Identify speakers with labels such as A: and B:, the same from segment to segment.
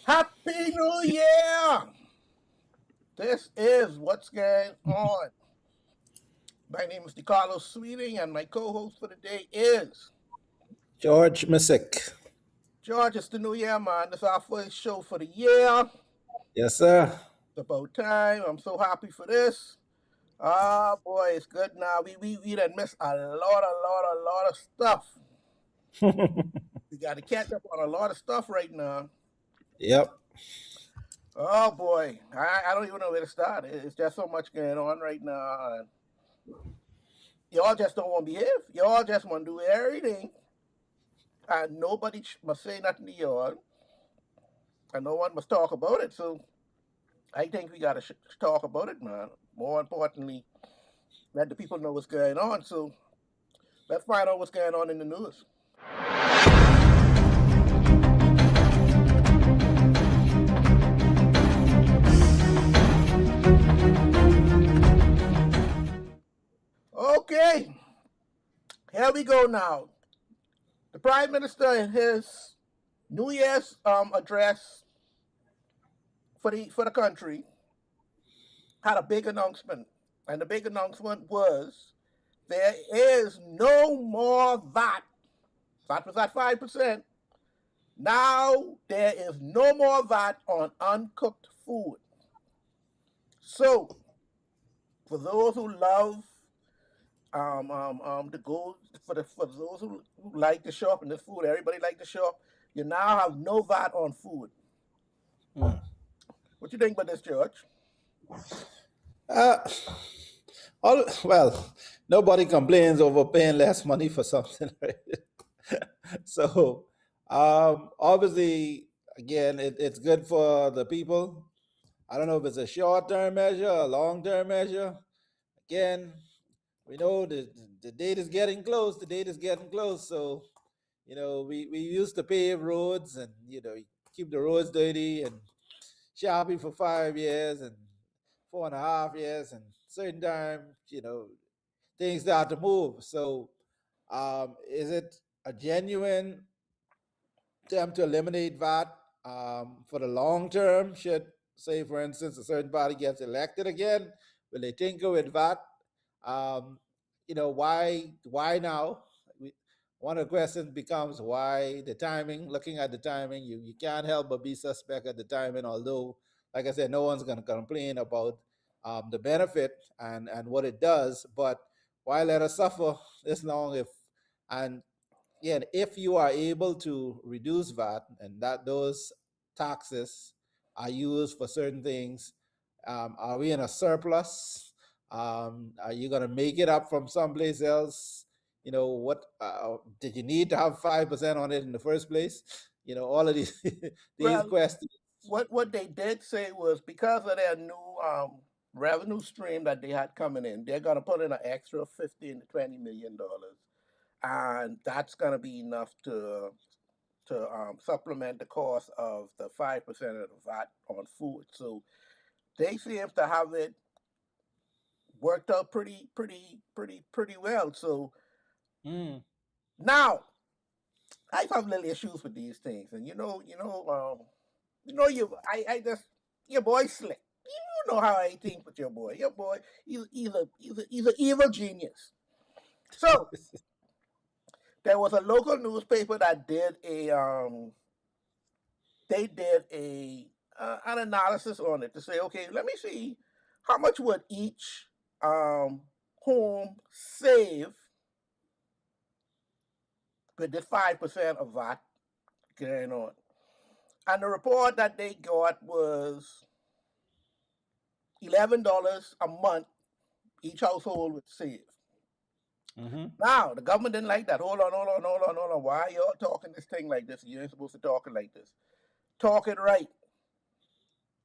A: Happy New Year! This is what's going on. My name is DeCarlos Sweeting, and my co-host for the day is
B: George Misick.
A: George. It's the New Year, man. This is our first show for the year.
B: Yes, sir.
A: It's about time. I'm so happy for this. Ah, boy, it's good now. We done missed a lot of stuff. We got to catch up on a lot of stuff right now.
B: Yep.
A: Oh boy, I don't even know where to start. It's just so much going on right now. And y'all just don't want to behave. Y'all just want to do everything, and nobody must say nothing to y'all, and no one must talk about it. So I think we got to talk about it, man. More importantly, let the people know what's going on. So let's find out what's going on in the news. Okay, here we go now. The Prime Minister in his New Year's address for the country had a big announcement, and the big announcement was there is no more VAT. VAT was at 5%. Now there is no more VAT on uncooked food. So for those who love to go for those who like to shop in this food, everybody like to shop. You now have no VAT on food.
B: Hmm.
A: What you think about this, George?
B: Uh, well, nobody complains over paying less money for something, right? So, obviously, again, it's good for the people. I don't know if it's a short-term measure, a long-term measure. Again, we know the date is getting close. The date is getting close. So, we used to pave roads and, keep the roads dirty and shopping for 5 years and 4.5 years, and certain time, things start to move. So, is it a genuine attempt to eliminate VAT for the long term? Should, say, for instance, a certain party gets elected again, will they tinker with VAT? Um, why now? We, One of the questions becomes why the timing. Looking at the timing, you can't help but be suspect at the timing. Although, like I said, no one's going to complain about the benefit and what it does. But why let us suffer this long if and yeah, if you are able to reduce VAT and that those taxes are used for certain things, are we in a surplus? Are you going to make it up from someplace else? What did you need to have 5% on it in the first place? All of these these
A: Well,
B: questions.
A: what they did say was because of their new revenue stream that they had coming in, they're gonna put in an extra 15 to $20 million, and that's gonna be enough to supplement the cost of the 5% of the VAT on food. So they seem to have it worked out pretty well. So
B: Mm,
A: now I have little issues with these things, and I just your boy slick. You know how I think with your boy. Your boy, he's an evil genius. So there was a local newspaper that did a they did a an analysis on it to say, okay, let me see how much would each um home save with this 5% of VAT going on. And the report that they got was $11 a month each household would save.
B: hmm
A: Now, the government didn't like that. Hold on. Why are y'all talking this thing like this? You ain't supposed to talk it like this. Talk it right.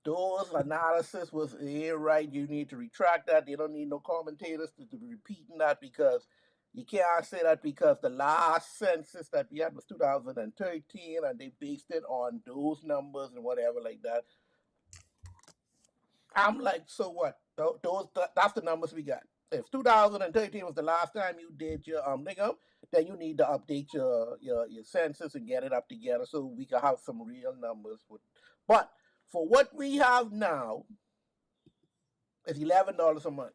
A: Those analysis was right. You need to retract that. They don't need no commentators to be repeating that because you can't say that because the last census that we had was 2013 and they based it on those numbers and whatever like that. I'm like, so what? That's the numbers we got. If 2013 was the last time you did your nigga, then you need to update your census and get it up together so we can have some real numbers. But for what we have now, it's $11 a month.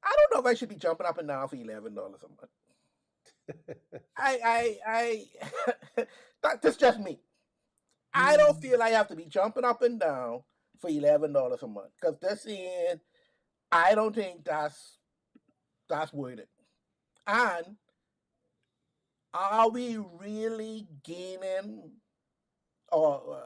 A: I don't know if I should be jumping up and down for $11 a month. That's just me. I don't feel I have to be jumping up and down for $11 a month because this end, I don't think that's worth it. And are we really gaining or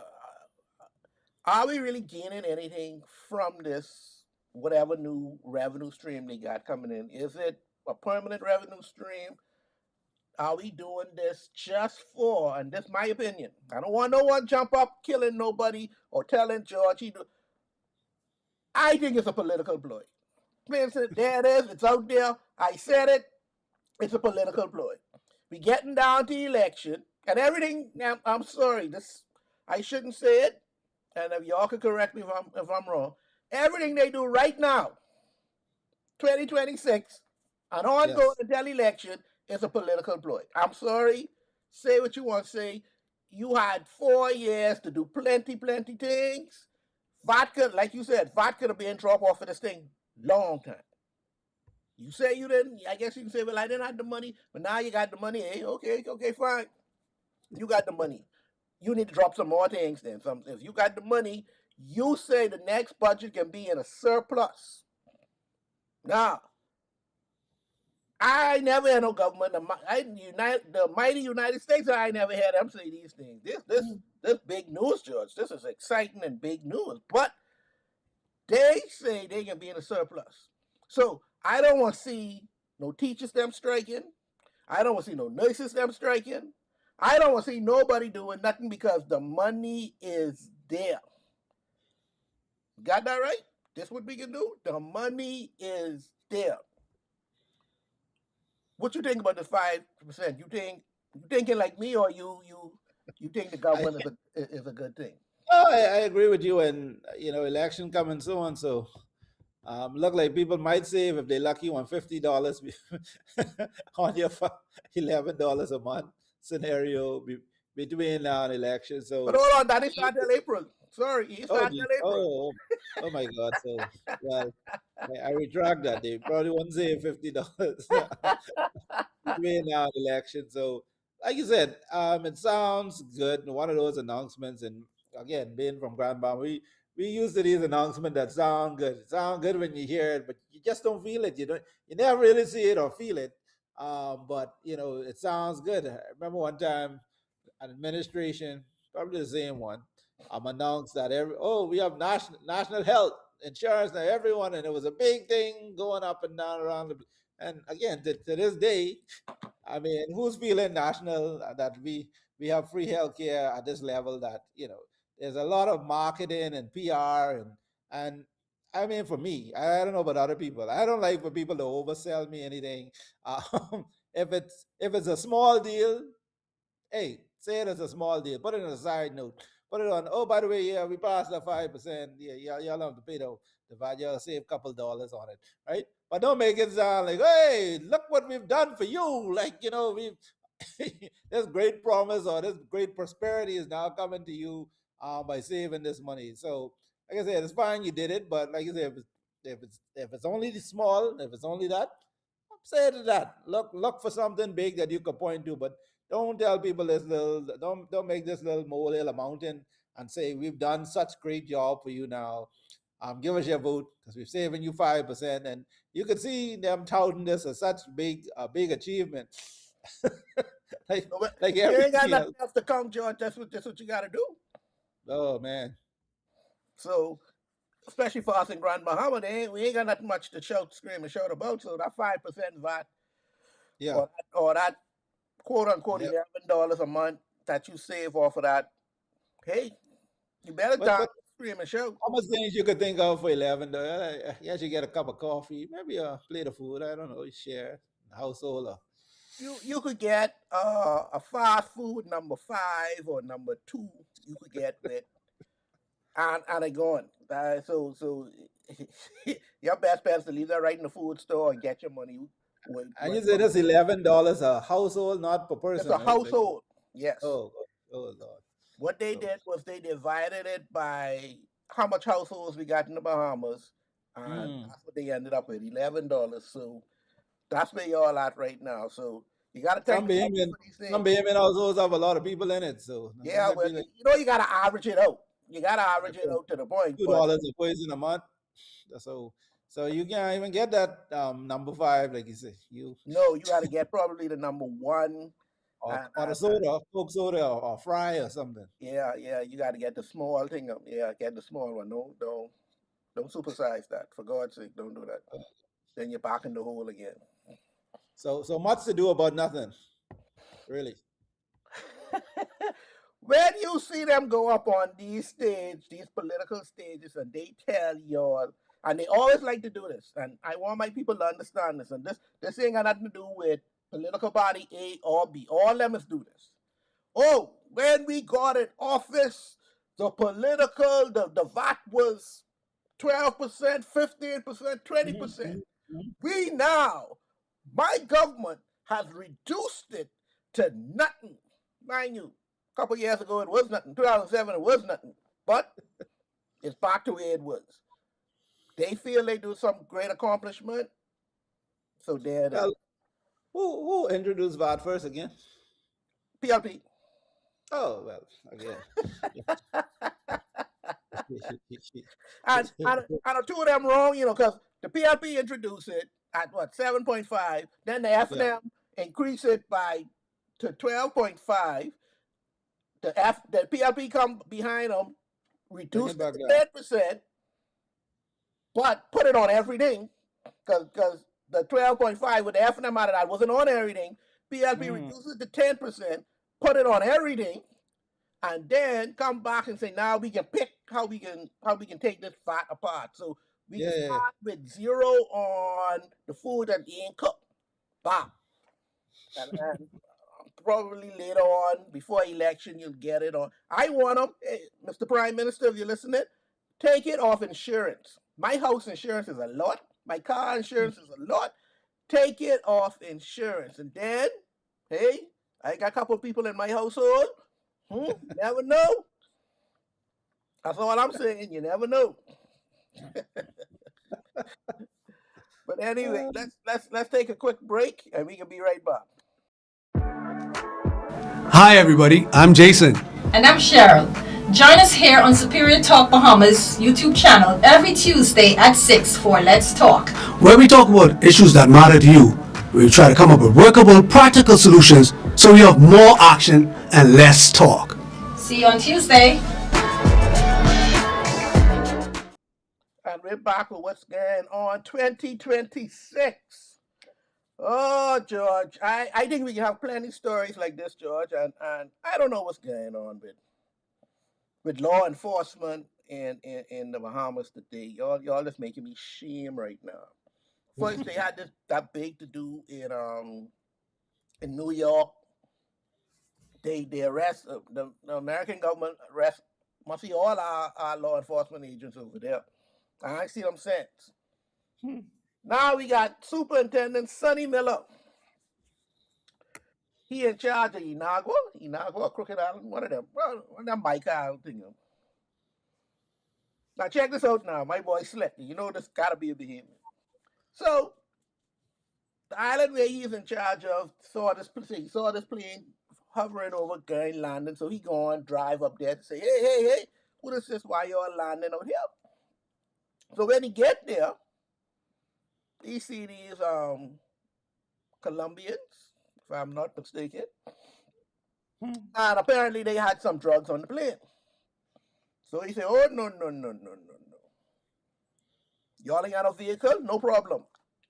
A: are we really gaining anything from this whatever new revenue stream they got coming in? Is it a permanent revenue stream? Are we doing this just for, and this is my opinion, I don't want no one jump up killing nobody or telling George he do. I think it's a political ploy. Vincent, there it is, it's out there. I said it, it's a political ploy. We getting down to election and everything. I'm sorry, this I shouldn't say it, and if y'all could correct me if I'm wrong. Everything they do right now, 2026, and ongoing
B: Yes.
A: until election, is a political ploy. I'm sorry. Say what you want to say. You had 4 years to do plenty things. Vodka, like you said, vodka to be in drop off of this thing long time. You say you didn't. I guess you can say, well, I didn't have the money, but now you got the money. Hey, okay, fine. You got the money. You need to drop some more things then. If you got the money, you say the next budget can be in a surplus. Now, I never had no government. The mighty United States, I never had them say these things. This big news, George. This is exciting and big news. But they say they can be in a surplus. So I don't want to see no teachers them striking. I don't want to see no nurses them striking. I don't want to see nobody doing nothing because the money is there. Got that right? This what we can do. The money is there. What you think about the 5%? You thinking like me, or you think the
B: I,
A: government is a good thing?
B: oh, I agree with you. And election coming soon, so look like people might save if they're lucky on $50 on your $11 a month scenario between now and election.
A: But
B: So,
A: hold on, that is not till April. Sorry, it's not till April.
B: oh my God. So, well, I retract that. They probably won't save $50 between now and election. So, like you said, it sounds good. One of those announcements, and again, being from Grandma, we used to these announcements that sound good. It sound good when you hear it, but you just don't feel it. You never really see it or feel it. But it sounds good. I remember one time an administration, probably the same one, announced that we have national health insurance now everyone, and it was a big thing going up and down around and again to this day, I mean, who's feeling national that we have free healthcare at this level? That there's a lot of marketing and PR and I mean, for me, I don't know about other people. I don't like for people to oversell me anything. If it's a small deal, hey, say it as a small deal. Put it on a side note. Put it on. Oh, by the way, yeah, we passed the 5%. Yeah, y'all have to pay the VAT. Y'all save a couple dollars on it, right? But don't make it sound like, hey, look what we've done for you. Like we've this great promise or this great prosperity is now coming to you by saving this money. So, like I said, it's fine you did it, but like I said, if it's only small, if it's only that, say to that. Look for something big that you could point to, but don't tell people this little. Don't make this little molehill a mountain and say we've done such great job for you now. Give us your vote because we're saving you 5%, and you could see them touting this as such big achievement, like
A: So, but
B: like
A: you ain't got
B: everything else.
A: nothing else to come, George. That's what you got to do.
B: Oh man,
A: So, especially for us in Grand Bahama, we ain't got nothing much to shout, scream, and shout about. So that 5% VAT
B: yeah.
A: or that quote unquote
B: Yep.
A: $11 a month that you save off of that, hey, you better
B: But
A: dance, scream, and shout.
B: how much things you could think of for 11? You should get a cup of coffee, maybe a plate of food. I don't know, share household.
A: You could get a fast food number 5 or number 2. You could get with and it going. So your best bet is to leave that right in the food store and get your money.
B: And you say that's $11 a household, not per
A: That's
B: person,
A: a
B: right?
A: household. Yes.
B: Oh, oh Lord.
A: What they
B: So,
A: did was they divided it by how much households we got in the Bahamas, and
B: mm,
A: that's what they ended up with, $11. So that's where y'all at right now. So you got to thank
B: some
A: the government
B: Bahamian,
A: for these
B: some
A: things.
B: Bahamian households have a lot of people in it, so they
A: Yeah,
B: might
A: well,
B: be like
A: you got to average it out. You got to average it out to the point.
B: two
A: But
B: dollars a person a month. So, so you can't even get that number five, like you say, you
A: no, you got to get probably the number one,
B: or the soda, Coke soda, or fry or something.
A: yeah, yeah, you got to get the small thing. Yeah, get the small one. Don't supersize that. For God's sake, don't do that. Then you're back in the hole again.
B: So much to do about nothing, really.
A: When you see them go up on these political stages, and they tell y'all, and they always like to do this, and I want my people to understand this, and this ain't got nothing to do with political party A or B. All them is do this. Oh, when we got in office, the VAT was 12%, 15%,
B: Mhm,
A: 20%.
B: mhm, mhm.
A: We now, my government has reduced it to nothing. Mind you, a couple years ago it was nothing. 2007 it was nothing. But it's back to where it was. They feel they do some great accomplishment, so there it is.
B: Well, who introduced VAT first again?
A: PLP.
B: Oh well, again.
A: And the two of them wrong, because the PLP introduced it at what 7.5, then the
B: Yeah,
A: FNM increase it by to 12.5. The PLP come behind them,
B: bring it
A: reduced it
B: back
A: to
B: down.
A: 10%, but put it on everything because the 12.5 with the FNM out of that wasn't on everything. PLP
B: Mm,
A: reduces to 10%, put it on everything, and then come back and say now we can pick how we can take this fat apart. So we can
B: yeah, yeah,
A: start with zero on the food that ain't cooked. Bam. And probably later on, before election, you'll get it on. I want them, hey, Mr. Prime Minister, if you're listening, take it off insurance. My house insurance is a lot. My car insurance is a lot. Take it off insurance. And then, hey, I got a couple of people in my household. You never know. That's all I'm saying. You never know. But anyway,
B: yeah.
A: let's take a quick break and we can be right back.
C: Hi, everybody. I'm Jason.
D: And I'm Cheryl. Join us here on Superior Talk Bahamas YouTube channel every Tuesday at 6 for Let's Talk.
C: Where we talk about issues that matter to you. We try to come up with workable, practical solutions so you have more action and less talk.
D: See you on Tuesday.
A: And we're back with what's going on 2026. Oh, George, I think we can have plenty stories like this, George, and I don't know what's going on with law enforcement in the Bahamas today. Y'all just making me shame right now. First, they had this that big to do in New York. They arrest the American government arrest must see all our law enforcement agents over there. I ain't see them since. Now we got Superintendent Sonny Miller. He in charge of Inagua, Crooked Island, one of them. Well, one of them Micah Island thing. Now check this out now. My boy Slick. You know this gotta be a behavior. So the island where he's in charge of saw this plane hovering over Gern landing. So he go on drive up there to say, hey, what is this? Why y'all landing out here? So when he get there, he see these Colombians, if I'm not mistaken, and apparently they had some drugs on the plane. So he said, oh no. Y'all ain't got no vehicle? No problem.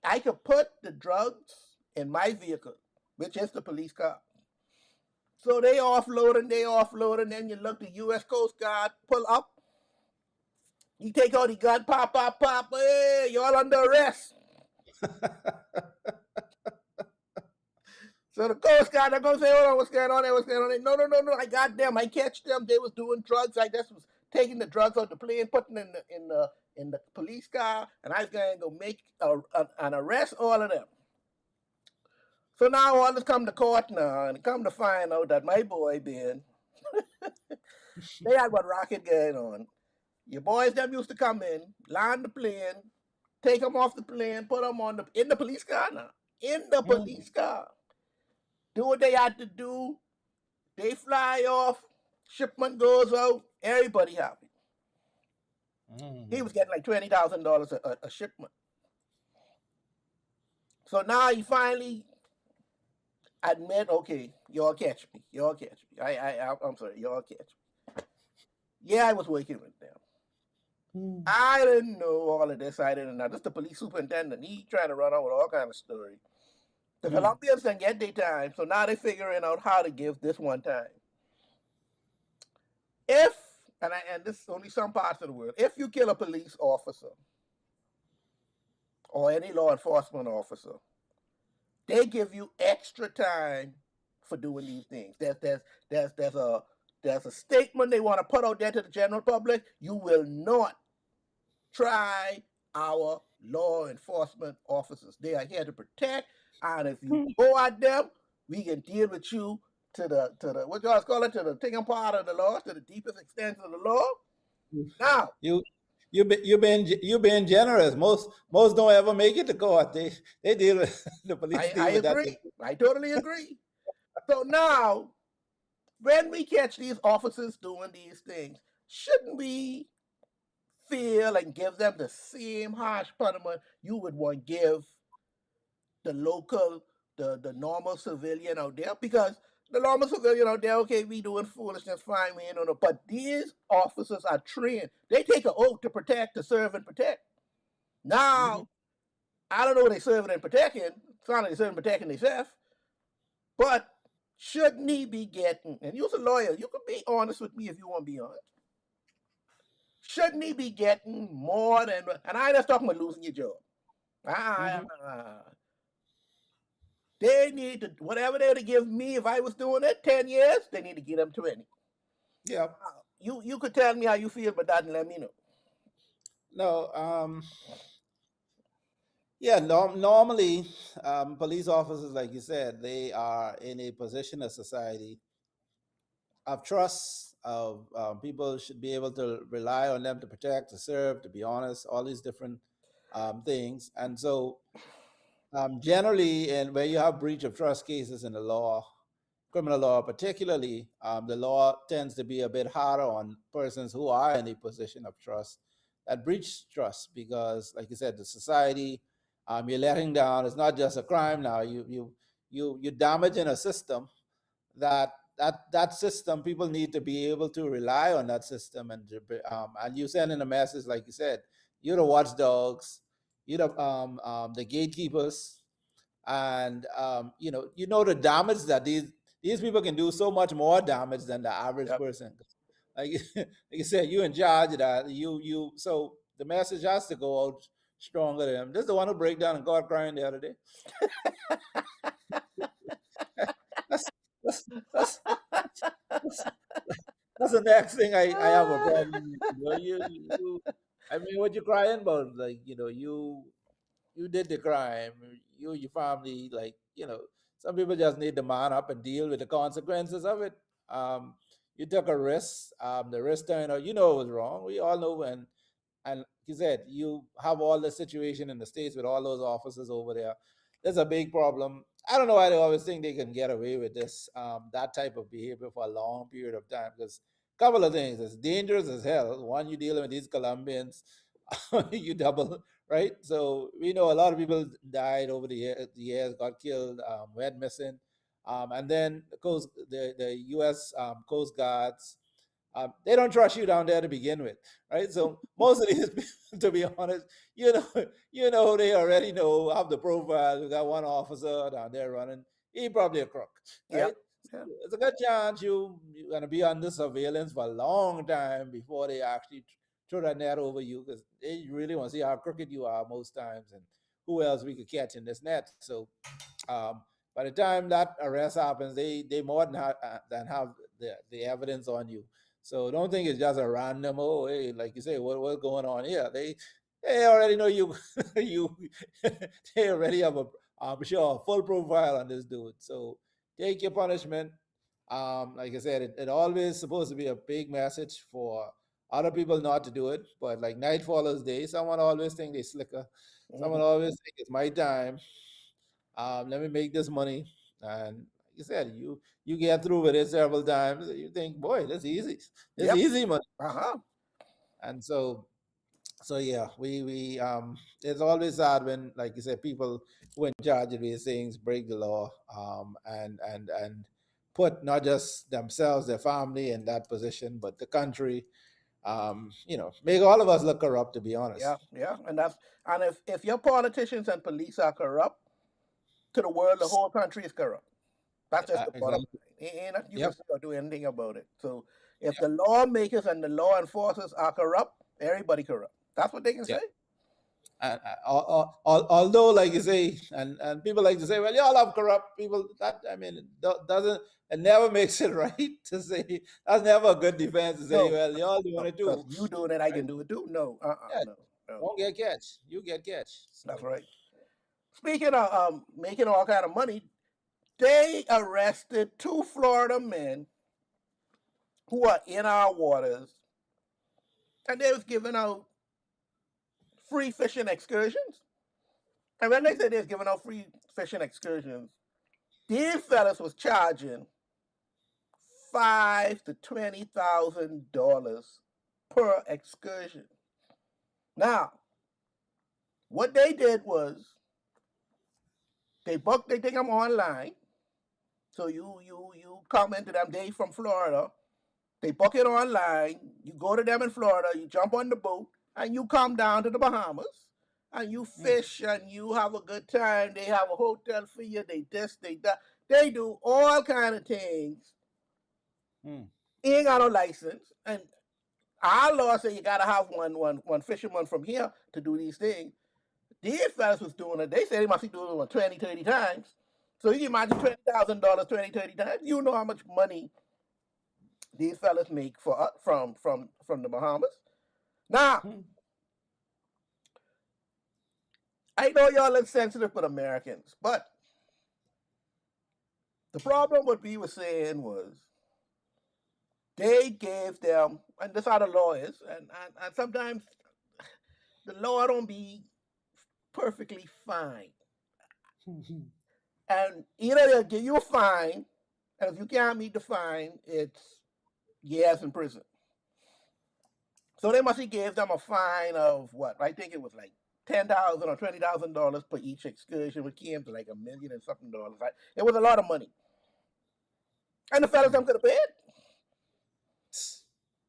A: I could put the drugs in my vehicle, which is the police car. So they offloading, then you look the US Coast Guard pull up. You take out the gun, pop, hey, y'all under arrest. So the Coast Guard, they're gonna say, hold on, what's going on there? What's going on there? No, I got them. I catch them. They was doing drugs. I just was taking the drugs out the plane, putting in the police car, and I was gonna go make an arrest all of them. So now all this come to court now, and come to find out that my boy Ben, they had what rocket going on. Your boys them used to come in, land the plane, take them off the plane, put them on the in the police car now, in the
B: Mm,
A: police car, do what they had to do. They fly off, shipment goes out, everybody happy. He
B: mm,
A: was getting like $20,000 a shipment. So now he finally admit, okay, y'all catch me, y'all catch me. I'm sorry, y'all catch me. Yeah, I was working with them.
B: mm,
A: I didn't know all of this. I didn't know. This is the police superintendent. He trying to run out with all kind of story. The
B: mm,
A: Colombians didn't get their time, so now they're figuring out how to give this one time. If and this is only some parts of the world. If you kill a police officer or any law enforcement officer, they give you extra time for doing these things. There's there's a there's a statement they want to put out there to the general public. You will not try our law enforcement officers. They are here to protect, and if you
B: mm.
A: go at them, we can deal with you to the what y'all call it, to the taking part of the law, to the deepest extent of the law. Now,
B: You you been generous. Most don't ever make it to court. They deal with the police
A: I
B: deal with that.
A: agree. I totally agree. So now, when we catch these officers doing these things, shouldn't we feel and give them the same harsh punishment you would want to give the local, the normal civilian out there? Because the normal civilian out there, okay, we doing foolishness, fine, we ain't on it. But these officers are trained. They take an oath to protect, to serve and protect.
B: Mhm.
A: Now, I don't know what they serving and protecting. It's not like they serving and protecting themselves. But shouldn't he be getting, and you're a lawyer, you can be honest with me if you want to be honest. Shouldn't he be getting more than, and I ain't just talking about losing your job.
B: Mhm.
A: Ah, they need to, whatever they would give me if I was doing it 10 years, they need to give them 20.
B: Yeah.
A: You could tell me how you feel about that and let me know.
B: No. Yeah. Normally, police officers, like you said, they are in a position of society of trust. Of people should be able to rely on them to protect, to serve, to be honest. All these different things, and so generally, and where you have breach of trust cases in the law, criminal law particularly, the law tends to be a bit harder on persons who are in a position of trust that breach trust because, like you said, the society, you're letting down. It's not just a crime now. You're damaging a system that system. People need to be able to rely on that system, and you send in a message, like you said, you're the watchdogs, you're the gatekeepers, and the damage that these people can do so much more damage than the average
A: Yep.
B: person. Like, like you said, you in charge of that. So the message has to go out stronger than them. This is the one who break down and God crying the other day. That's that's that's that's, that's the next thing I have a problem with. I mean, what you crying about? Like, you did the crime. Your family, like, some people just need to man up and deal with the consequences of it. Um, you took a risk. The risk turned out, it was wrong. We all know when. And like you said, you have all the situation in the States with all those officers over there. There's a big problem. I don't know why they always think they can get away with this, that type of behavior for a long period of time. Because a couple of things, it's dangerous as hell. One, you're dealing with these Colombians, you double, right? So we know a lot of people died over the years, got killed, went missing. And then the U.S. Coast Guards, they don't trust you down there to begin with, right? So most of these people, to be honest, they already know, have the profile. We got one officer down there running. He probably a crook, right?
A: Yep. Yep.
B: It's a good chance you're gonna be under surveillance for a long time before they actually throw that net over you, because they really want to see how crooked you are most times and who else we could catch in this net. So um, by the time that arrest happens, they more than have the evidence on you. So don't think it's just a random. Oh, hey, like you say, what's going on here? They already know you. you they already have I'm sure, full profile on this dude. So take your punishment. Like I said, it always supposed to be a big message for other people not to do it. But like night follows day, someone always think they slicker. Someone
A: Mhm.
B: always think it's my time. Let me make this money. And like you said, you get through with it several times. You think, boy, that's easy. It's
A: Yep.
B: easy money.
A: Uh-huh.
B: And so yeah, we it's always sad when, like you said, people who in charge of these things break the law, and put not just themselves, their family in that position, but the country. Make all of us look corrupt, to be honest.
A: Yeah, yeah. And if your politicians and police are corrupt, to the world, the whole country is corrupt. That's just the bottom
B: Exactly.
A: line. Ain't nothing you can
B: Yep.
A: say or do anything about it. So if the lawmakers and the law enforcers are corrupt, everybody corrupt. That's what they can say.
B: Yep. Although, like you say, and people like to say, well, y'all have corrupt people. That, I mean, doesn't, it never makes it right to say. That's never a good defense to say,
A: No,
B: well, y'all doing
A: no,
B: it
A: because
B: too,
A: you doing it, I
B: right?
A: can do it too. No,
B: Yeah,
A: no, no.
B: don't get catch. You get catch.
A: That's
B: So
A: right. Speaking of making all kind of money, they arrested two Florida men who are in our waters, and they was giving out free fishing excursions. And when they said they was giving out free fishing excursions, these fellas was charging $5,000 to $20,000 per excursion. Now, what they did was they take them online. So you come into them. They from Florida. They book it online. You go to them in Florida. You jump on the boat and you come down to the Bahamas and you
B: mm,
A: fish and you have a good time. They have a hotel for you. They this, they that. They do all kind of things.
B: mm,
A: Ain't got no license. And our law say you gotta have one fisherman from here to do these things. These fellas was doing it. They said they must be doing it 20, 30 times. So you can imagine $20,000 20, 30 times. You know how much money these fellas make for from the Bahamas. Now,
B: mm,
A: I know y'all insensitive with Americans, but the problem what we were saying was they gave them, and this how the law is, and sometimes the law don't be perfectly fine.
B: mm,
A: And either they'll give you a fine, and if you can't meet the fine, it's years in prison. So they must have gave them a fine of what? I think it was like $10,000 or $20,000 per each excursion, which came to like $1 million and something dollars. Right? It was a lot of money, and the fellas
B: mm.
A: them could have paid.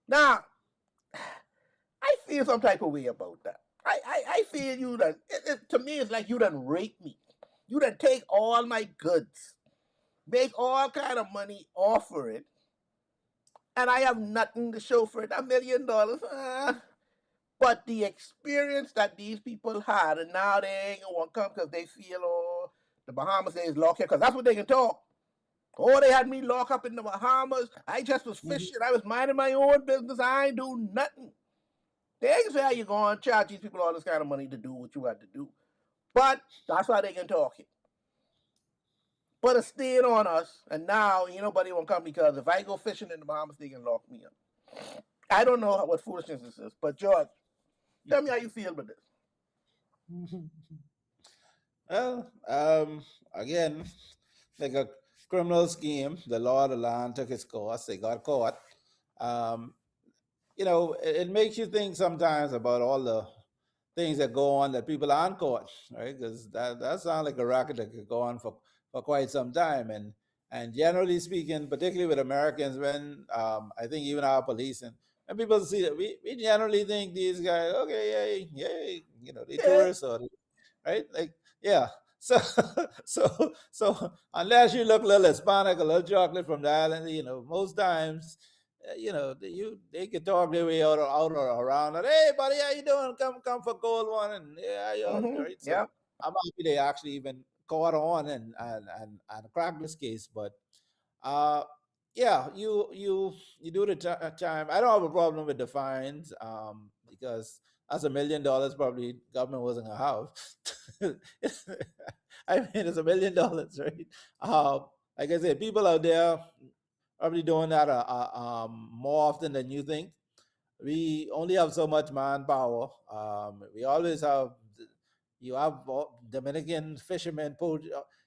A: Now, I feel some type of way about that. I feel you done. To me, it's like you done rape me. You done take all my goods, make all kind of money off for it, and I have nothing to show for it. $1 million. But the experience that these people had, and now they ain't gonna come because they feel, oh, the Bahamas is locked here, because that's what they can talk. Oh, they had me locked up in the Bahamas. I just was
B: Mhm.
A: fishing. I was minding my own business. I ain't do nothing. They ain't say how you going to charge these people all this kind of money to do what you had to do. But that's why they can talk it. But it's staying on us, and now ain't nobody won't come because if I go fishing in the Bahamas, they can lock me up. I don't know what foolishness this is, but George, tell me how you feel with this.
B: Well, again, like a criminal scheme, the law of the land took its course. They got caught. Um, it makes you think sometimes about all the things that go on that people aren't caught, right? Because that sounds like a racket that could go on for quite some time. And generally speaking, particularly with Americans, when I think even our police and people see that we generally think these guys, okay, yeah, yeah, they
A: Yeah.
B: tourists or right? Like, yeah. So, so unless you look a little Hispanic, a little chocolate from the island, most times, they could talk their way out or around. And, hey, buddy, how you doing? Come for gold one, and yeah, you all right. So
A: Yeah.
B: I'm happy they actually even caught on and cracked this case. But uh, yeah, you do the time. I don't have a problem with the fines, because that's $1 million probably government wasn't gonna have. I mean, it's $1 million, right? Like I said, people out there probably doing that more often than you think. We only have so much manpower. We always have you have Dominican fishermen, you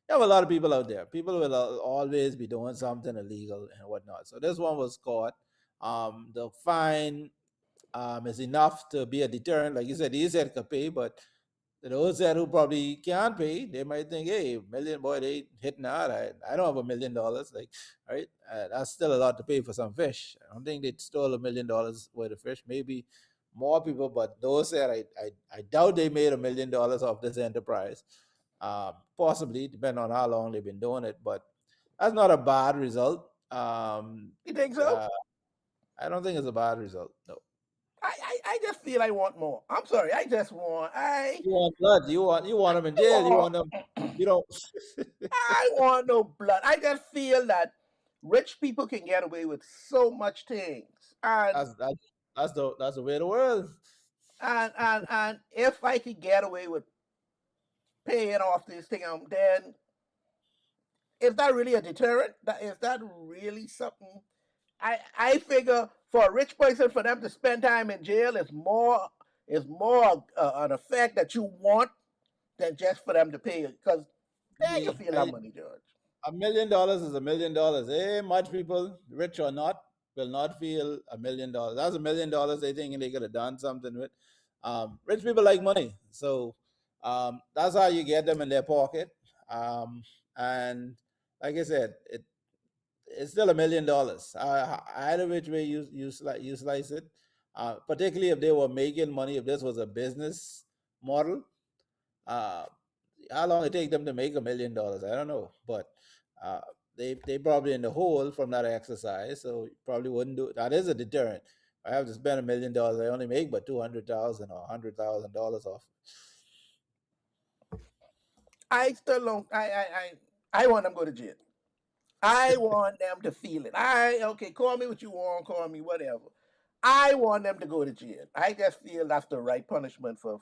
B: have a lot of people out there. People will always be doing something illegal and whatnot. So this one was caught. The fine is enough to be a deterrent. Like you said, he said could pay, but those that who probably can't pay, they might think, hey, million boy, they hitting hard. I don't have $1 million. Like, right? That's still a lot to pay for some fish. I don't think they stole $1 million worth of fish. Maybe more people, but those that I doubt they made $1 million off this enterprise. Possibly, depending on how long they've been doing it, but that's not a bad result.
A: You think so?
B: Uh, I don't think it's a bad result. No.
A: I just feel I want more. I'm sorry. I just want
B: You want blood. You want them in
A: I
B: jail. You
A: want
B: want them. You don't.
A: I want no blood. I just feel that rich people can get away with so much things,
B: That's that's the way of the world.
A: and if I could get away with paying off this thing, then is that really a deterrent? That is that really something? I figure for a rich person for them to spend time in jail is more an effect that you want than just for them to pay it because there you feel that money, George.
B: $1 million is $1 million. Much people, rich or not, will not feel $1 million. That's $1 million they think they could have done something with. Rich people like money, so that's how you get them in their pocket. And like I said, it's still $1 million. Either which way you slice it, particularly if they were making money, if this was a business model, uh, how long it take them to make $1 million? I don't know, but uh, they probably in the hole from that exercise, so probably wouldn't do. That is a deterrent. I have to spend $1 million. I only make but 200,000 or $100,000 off.
A: I still don't. I want them to go to jail. I want them to feel it. Okay, call me what you want, call me whatever. I want them to go to jail. I just feel that's the right punishment for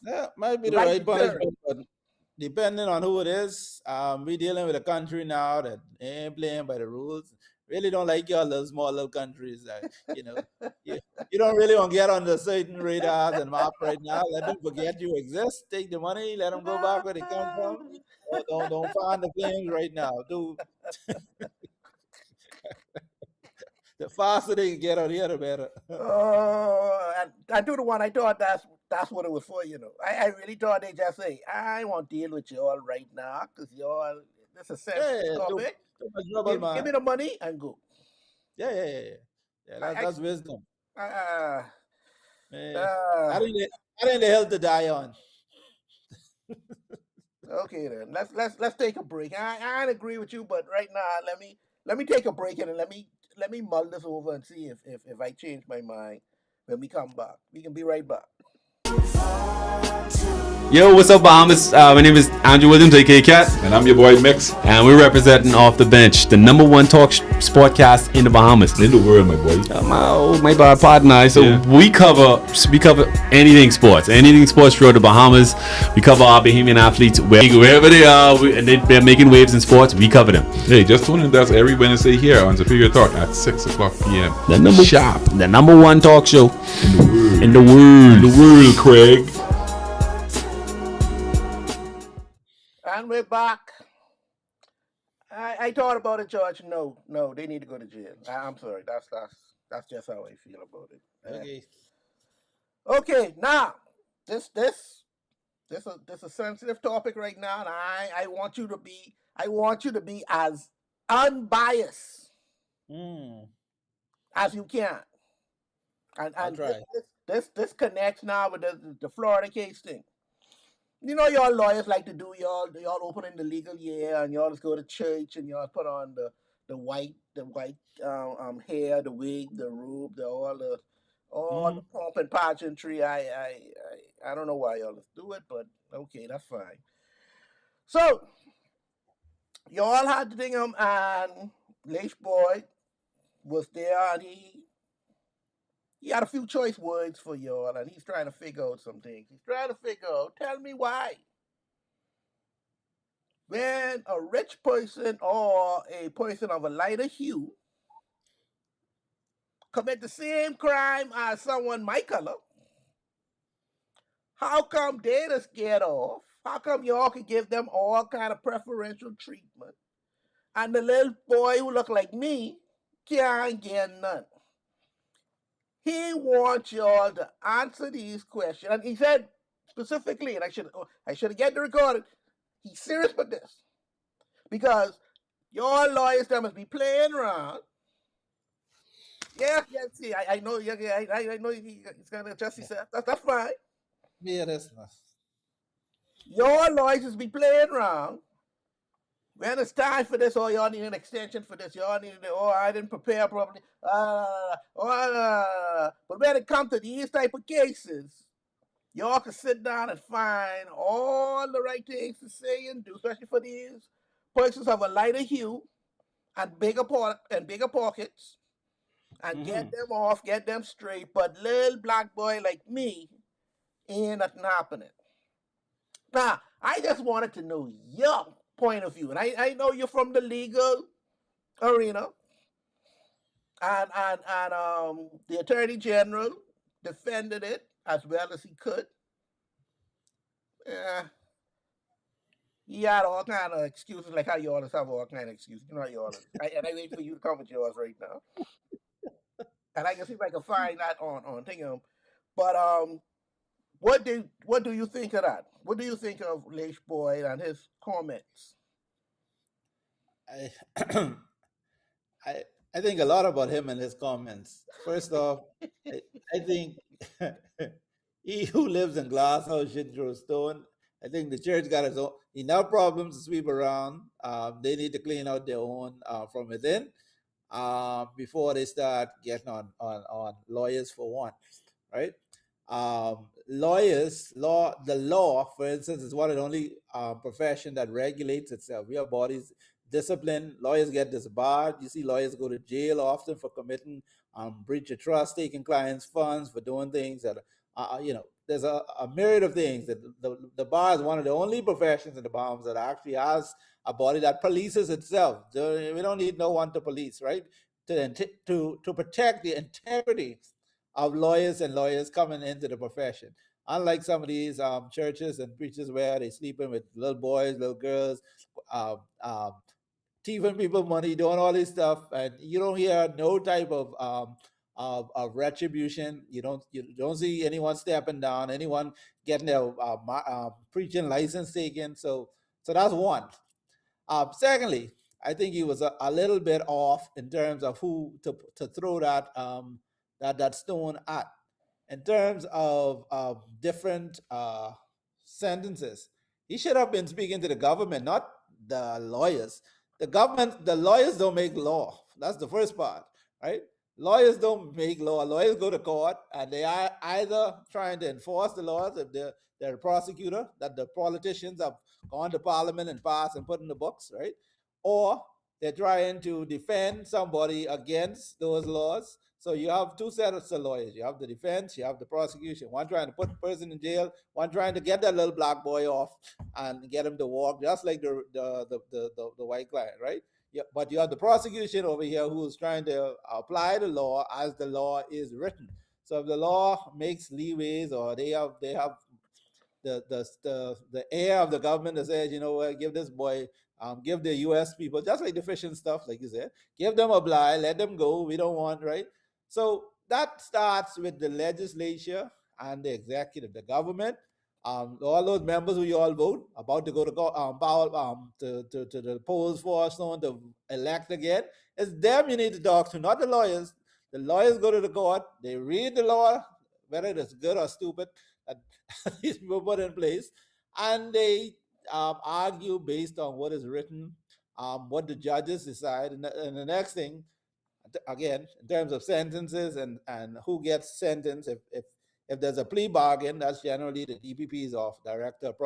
B: That might be the
A: right
B: right
A: deterrent.
B: punishment, but depending on who it is, we dealing with a country now that ain't playing by the rules. Really don't like your little small little countries that you, you don't really want to get on the certain radars and map right now. Let them forget you exist. Take the money, let them go back where they come from. Don't find the flames right now. Do the faster they can get out here, the better.
A: Oh, and to the one I thought that's what it was for. I really thought they just say I won't deal with you all right now because y'all this is a sensitive
B: Yeah,
A: topic.
B: too much trouble,
A: Give me
B: man.
A: the money and go.
B: Yeah. That's wisdom.
A: I, uh,
B: Man,
A: uh,
B: I think the hell to die on.
A: okay then. Let's take a break. I agree with you, but right now let me take a break and let me mull this over and see if I change my mind when we come back. We can be right back.
E: Yo, what's up, Bahamas? My name is Andrew Williams, aka Cat,
F: And I'm your boy Mix.
E: and we're representing Off the Bench, the number one talk sportcast in the Bahamas.
F: In the world, my boy.
E: My bad partner. So
F: Yeah.
E: we cover anything sports throughout the Bahamas. We cover our Bahamian athletes wherever they are, and they're making waves in sports. We cover them.
F: Hey, just tune in to us every Wednesday here on Superior Talk at 6 o'clock p.m.
E: The number one talk show in the world.
F: In the world, Craig.
A: And we're back. I thought about it, George. No, they need to go to jail. I'm sorry. That's just how I feel about it.
B: Okay.
A: Okay, now this is a sensitive topic right now, and I want you to be as unbiased
B: Hmm.
A: as you can.
B: I'll
A: And
B: try.
A: this connects now with the Florida case thing. Y'all lawyers like to do y'all open in the legal year and y'all just go to church and y'all put on the white hair, the wig, the robe, all the
B: Hmm.
A: pomp and pageantry. I don't know why y'all just do it, but okay, that's fine. So y'all had the thing and Leish Boy was there and He had a few choice words for y'all, and he's trying to figure out some things. He's trying to figure out, tell me why. When a rich person or a person of a lighter hue commit the same crime as someone my color, how come they just get off? How come y'all can give them all kind of preferential treatment, and the little boy who look like me can't get none? He wants y'all to answer these questions, and he said specifically, and I should get the recording. He's serious with this because your lawyers they must be playing around. Yes, yes, see, I know, yeah, yeah, I know he's gonna adjust himself. That's fine.
B: Yeah, that's
A: Your lawyers just be playing around. When it's time for this, or y'all need an extension for this, y'all need it, or I didn't prepare properly. But when it comes to these type of cases, y'all can sit down and find all the right things to say and do, especially for these persons of a lighter hue and bigger pockets, and get
B: Mm-hmm.
A: them off, get them straight. But little black boy like me ain't nothing happening. Now, I just wanted to know your point of view, and I know you're from the legal arena, and the attorney general defended it as well as he could. Yeah, he had all kind of excuses, like how you always have all kind of excuses. You know how you always. And I wait for you to come with yours right now, and I can see if I can find that on thing. But what do you think of that? What do you think of Leish Boyd and his comments?
B: I, I I think a lot about him and his comments. First off, I, I think he who lives in glass house should throw stone. I think the church got its own enough problems to sweep around. They need to clean out their own from within before they start getting on lawyers for one, right? The law, for instance, is one of the only profession that regulates itself. We have bodies discipline. Lawyers get disbarred. You see lawyers go to jail often for committing breach of trust, taking clients' funds, for doing things that, there's a myriad of things. That the bar is one of the only professions in the Bahamas that actually has a body that polices itself. We don't need no one to police, right? To protect the integrity of lawyers coming into the profession. Unlike some of these churches and preachers where they sleeping with little boys, little girls, um, um, thieving people money, doing all this stuff, and you don't hear no type of retribution. You don't see anyone stepping down, anyone getting their preaching license taken. So that's one. Secondly, I think he was a little bit off in terms of who to throw that stone at. In terms of different sentences, he should have been speaking to the government, not the lawyers. The lawyers don't make law. That's the first part, right? Lawyers don't make law. Lawyers go to court and they are either trying to enforce the laws if they're a prosecutor that the politicians have gone to parliament and passed and put in the books, right? Or they're trying to defend somebody against those laws. So you have two sets of lawyers. You have the defense, you have the prosecution. One trying to put the person in jail, one trying to get that little black boy off and get him to walk, just like the white client, right? Yeah, but you have the prosecution over here who's trying to apply the law as the law is written. So if the law makes leeways or they have the air of the government that says, you know what, give this boy, give the U.S. people, just like the fishing stuff, like you said, give them a blight, let them go. We don't want, right? So that starts with the legislature and the executive, the government. All those members who you all vote about to go to to the polls for someone to elect again. It's them you need to talk to, not the lawyers. The lawyers go to the court, they read the law, whether it's good or stupid, that these people put in place, and they argue based on what is written, what the judges decide, and the next thing, again, in terms of sentences and who gets sentenced, if there's a plea bargain, that's generally the DPP's of Director of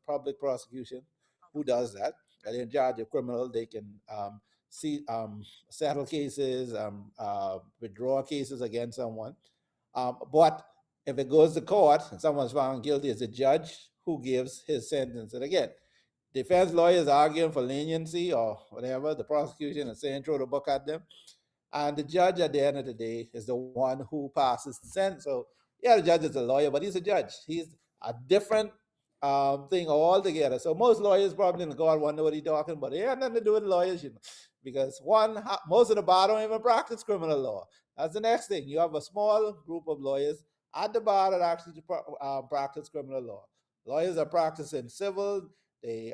B: Public Prosecution, who does that. They're in charge of criminal. They can see settle cases, withdraw cases against someone. But if it goes to court and someone's found guilty, it's a judge who gives his sentence. And again, defense lawyers arguing for leniency or whatever. The prosecution is saying throw the book at them. And the judge at the end of the day is the one who passes the sentence. So yeah, the judge is a lawyer, but he's a judge. He's a different thing altogether. So most lawyers probably in the court wonder what he's talking about. It had nothing to do with lawyers, because one, most of the bar don't even practice criminal law. That's the next thing. You have a small group of lawyers at the bar that actually practice criminal law. Lawyers are practicing civil. They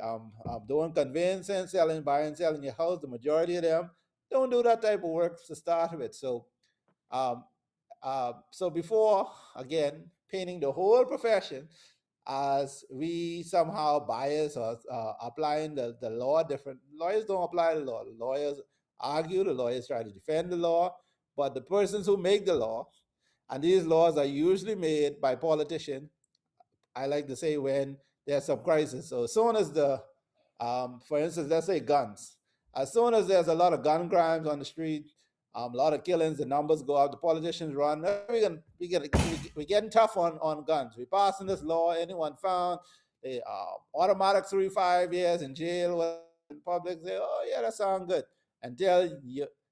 B: doing conveyancing, selling, buying, selling your house. The majority of them don't do that type of work to start with. Um, so before, again, painting the whole profession as we somehow bias or applying the law different, lawyers don't apply the law. The lawyers argue, the lawyers try to defend the law, but the persons who make the law, and these laws are usually made by politicians, I like to say, when there's some crisis. So as soon as for instance, let's say guns, as soon as there's a lot of gun crimes on the street, a lot of killings, the numbers go up, the politicians run. We're getting tough on guns. We're passing this law. Anyone found, automatic 3-5 years in jail. In public say, oh yeah, that sounds good. Until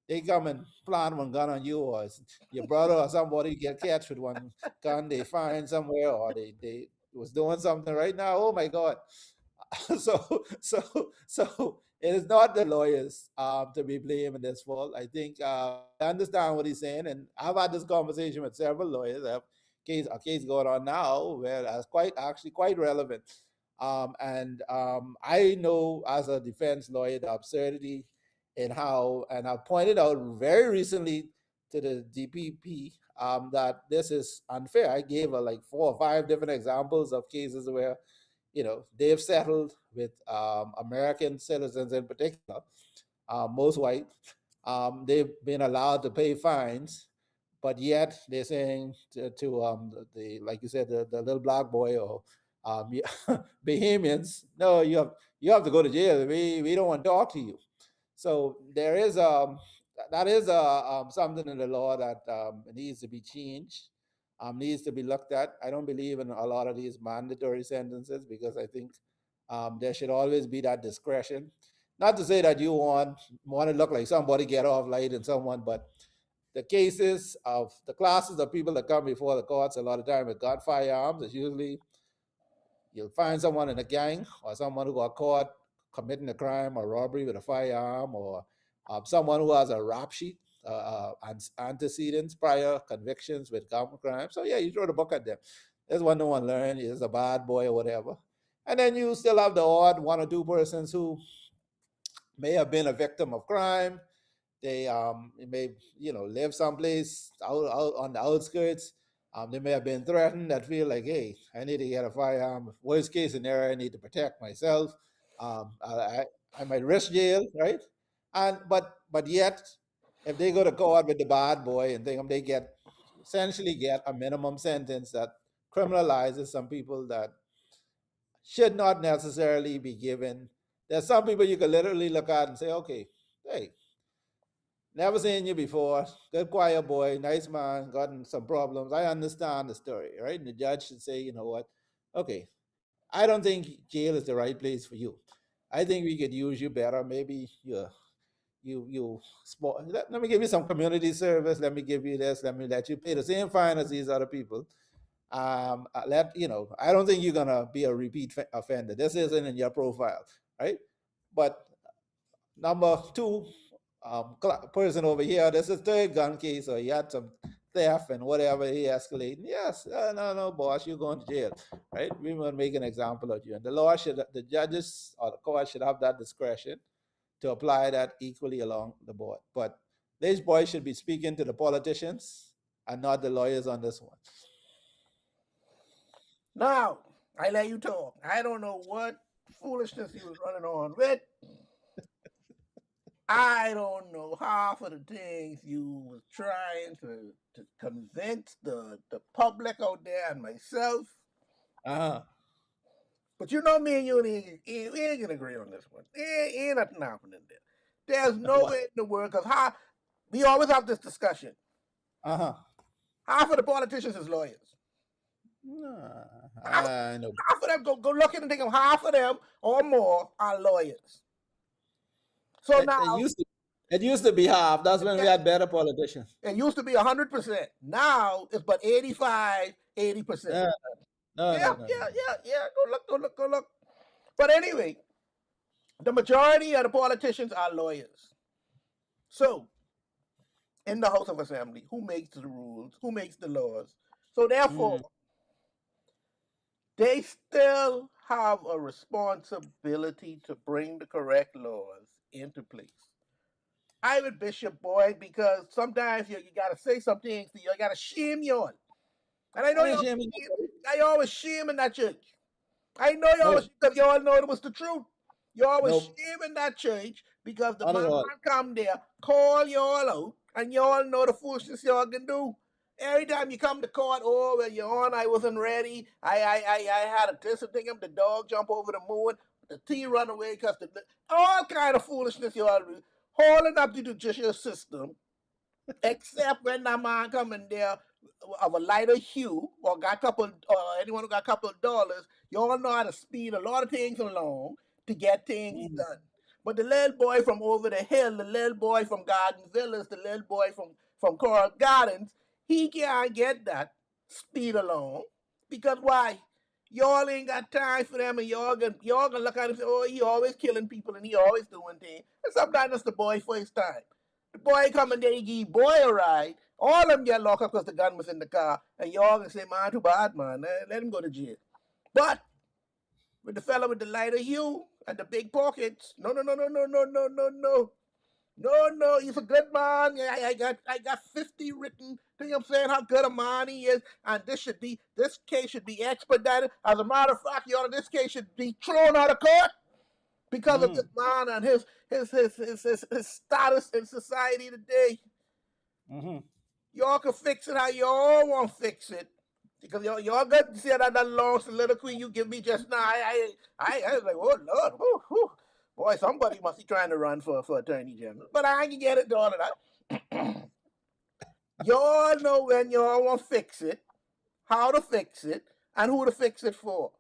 B: they come and plant one gun on you, or your brother or somebody get catch with one gun they find somewhere, or they was doing something right now. Oh my God. So it is not the lawyers to be blamed in this fault. I think I understand what he's saying, and I've had this conversation with several lawyers. I have a case going on now where that's quite relevant. I know as a defense lawyer the absurdity in how, and I've pointed out very recently to the DPP that this is unfair. I gave like 4 or 5 different examples of cases where they've settled with American citizens in particular, most white. They've been allowed to pay fines, but yet they're saying to the like you said, the little black boy or Bahamians, no, you have to go to jail. We don't want to talk to you. So there is that is something in the law that needs to be changed, needs to be looked at. I don't believe in a lot of these mandatory sentences because I think there should always be that discretion. Not to say that you want to look like somebody get off light and someone, but the cases of the classes of people that come before the courts a lot of time with got firearms, it's usually you'll find someone in a gang or someone who got caught committing a crime or robbery with a firearm, or someone who has a rap sheet, antecedents, prior convictions with common crime. So yeah, you throw the book at them. There's one no one learned. He's a bad boy or whatever. And then you still have the odd 1 or 2 persons who may have been a victim of crime. They may live someplace out on the outskirts. They may have been threatened that feel like, hey, I need to get a firearm. Worst case scenario, I need to protect myself. I might risk jail, right? And but yet, if they go to court with the bad boy and they essentially get a minimum sentence that criminalizes some people that should not necessarily be given. There's some people you can literally look at and say, okay, hey, never seen you before. Good quiet boy, nice man, gotten some problems. I understand the story, right? And the judge should say, you know what? Okay, I don't think jail is the right place for you. I think we could use you better. Maybe you small. Let me give you some community service. Let me give you this. Let me let you pay the same fine as these other people. I don't think you're gonna be a repeat offender. This isn't in your profile, right? But number 2, person over here, this is 3rd gun case, or he had some theft and whatever, he escalated. Yes, no, boss, you're going to jail, right? We want to make an example of you. And the judges or the court should have that discretion to apply that equally along the board. But these boys should be speaking to the politicians and not the lawyers on this one.
A: Now, I let you talk. I don't know what foolishness he was running on with. I don't know half of the things you was trying to convince the public out there and myself.
B: Uh-huh.
A: But you know me and you ain't gonna agree on this one. Ain't nothing happening there. There's no way in the world, because we always have this discussion.
B: Uh-huh.
A: Half of the politicians is lawyers.
B: Nah,
A: Half,
B: I know.
A: half of them, go look and think of half of them or more are lawyers. So
B: It,
A: now,
B: it used to it used to be half. That's when we
A: yeah,
B: had better politicians.
A: it used to be 100%. Now it's but 85, 80%.
B: No, no,
A: Yeah,
B: no, no, no,
A: yeah,
B: no.
A: yeah, yeah. Go look, go look, go look. But anyway, the majority of the politicians are lawyers. So in the House of Assembly, who makes the rules, who makes the laws? So therefore,
B: Mm,
A: they still have a responsibility to bring the correct laws into place. I would Bishop Boy because sometimes you gotta say some things to you gotta shame y'all. And I know
B: I ain't
A: y'all
B: shaming
A: shame,
B: nobody.
A: I always shame in that church. I know y'all was
B: No,
A: because y'all know it was the truth. Y'all was
B: no,
A: shaming that church because the
B: not
A: man
B: at all.
A: come there, call y'all out, and y'all know the foolishness y'all can do. Every time you come to court, oh well, your honor, I wasn't ready. I had a this thing, the dog jump over the moon, the tea run away because all kind of foolishness y'all do, holding up the judicial system except when that man come in there of a lighter hue or got a couple anyone who got a couple of dollars, you all know how to speed a lot of things along to get things
B: Mm,
A: done. But the little boy from over the hill, the little boy from Garden Villas, the little boy from Coral Gardens, he can't get that speed along. Because why? Y'all ain't got time for them and y'all gonna look at him and say, oh, he always killing people and he always doing things. And sometimes that's the boy first time. The boy come and they give boy a ride. All of them get locked up because the gun was in the car. And y'all can say, man, too bad, man. Let him go to jail. But with the fella with the lighter hue and the big pockets, no, no, no, no, no, no, no, no, no. No, no, he's a good man. Yeah, I got 50 written. Think I'm saying how good a man he is. And this case should be expedited. As a matter of fact, y'all, this case should be thrown out of court because of this
B: mm,
A: man and his status in society today.
B: mm-hmm.
A: Y'all can fix it how y'all want to fix it. Because y'all got to see that long soliloquy you give me just now. I was like, oh Lord, whoo, whoo. Boy, somebody must be trying to run for attorney general. But I can get it to all of that. Y'all know when y'all want to fix it, how to fix it, and who to fix it for.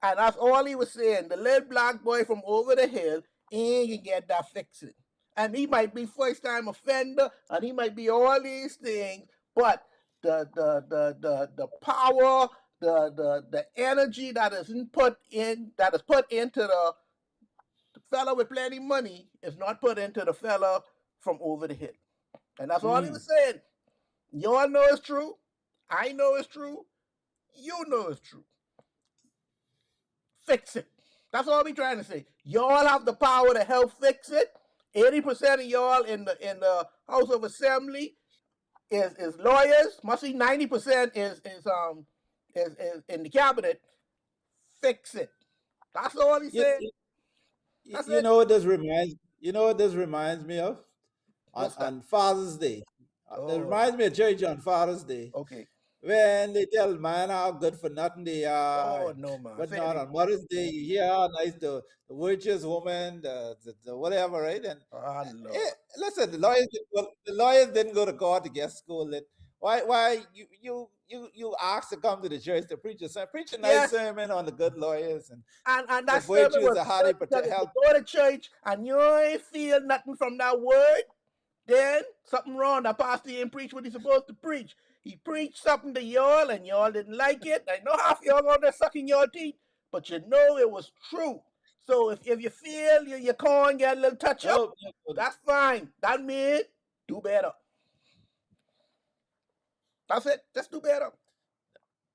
A: And that's all he was saying. The little black boy from over the hill ain't gonna get that fixing. And he might be first time offender, and he might be all these things, but the power, the energy that is put into the fella with plenty money is not put into the fella from over the hill. And that's all he
B: Mm.
A: was saying. Y'all know it's true. I know it's true. You know it's true. Fix it. That's all we trying to say. Y'all have the power to help fix it. 80% of y'all in the House of Assembly is lawyers. Must be 90% is in the cabinet. Fix it. That's all he
B: You,
A: said.
B: you,
A: That's
B: you
A: it.
B: know what this reminds you know what this reminds me of
A: What's that?
B: on Father's Day. It
A: Oh,
B: reminds me of church on Father's Day
A: okay.
B: when they tell man how good for nothing they are
A: Oh
B: and
A: no, man. Say it
B: whatnot.
A: again.
B: On Mother's Day, you hear how nice the virtuous woman, the whatever, right? And
A: Oh
B: eh,
A: Lord.
B: listen, the lawyers didn't go to court to get scolded. Why you asked to come to the church to preach preach a nice
A: Yes.
B: sermon on the good lawyers and
A: And
B: the
A: that sermon
B: virtues
A: was
B: of how
A: good
B: they
A: because
B: protect
A: if you
B: help.
A: go to church and you ain't feel nothing from that word, then something wrong. That pastor ain't preach what he's supposed to preach. He preached something to y'all and y'all didn't like it. I know half y'all on there sucking your teeth, but you know it was true. So if you feel your corn get a little touch up,
B: No, no,
A: that's fine. That means do better. That's it. Just do better.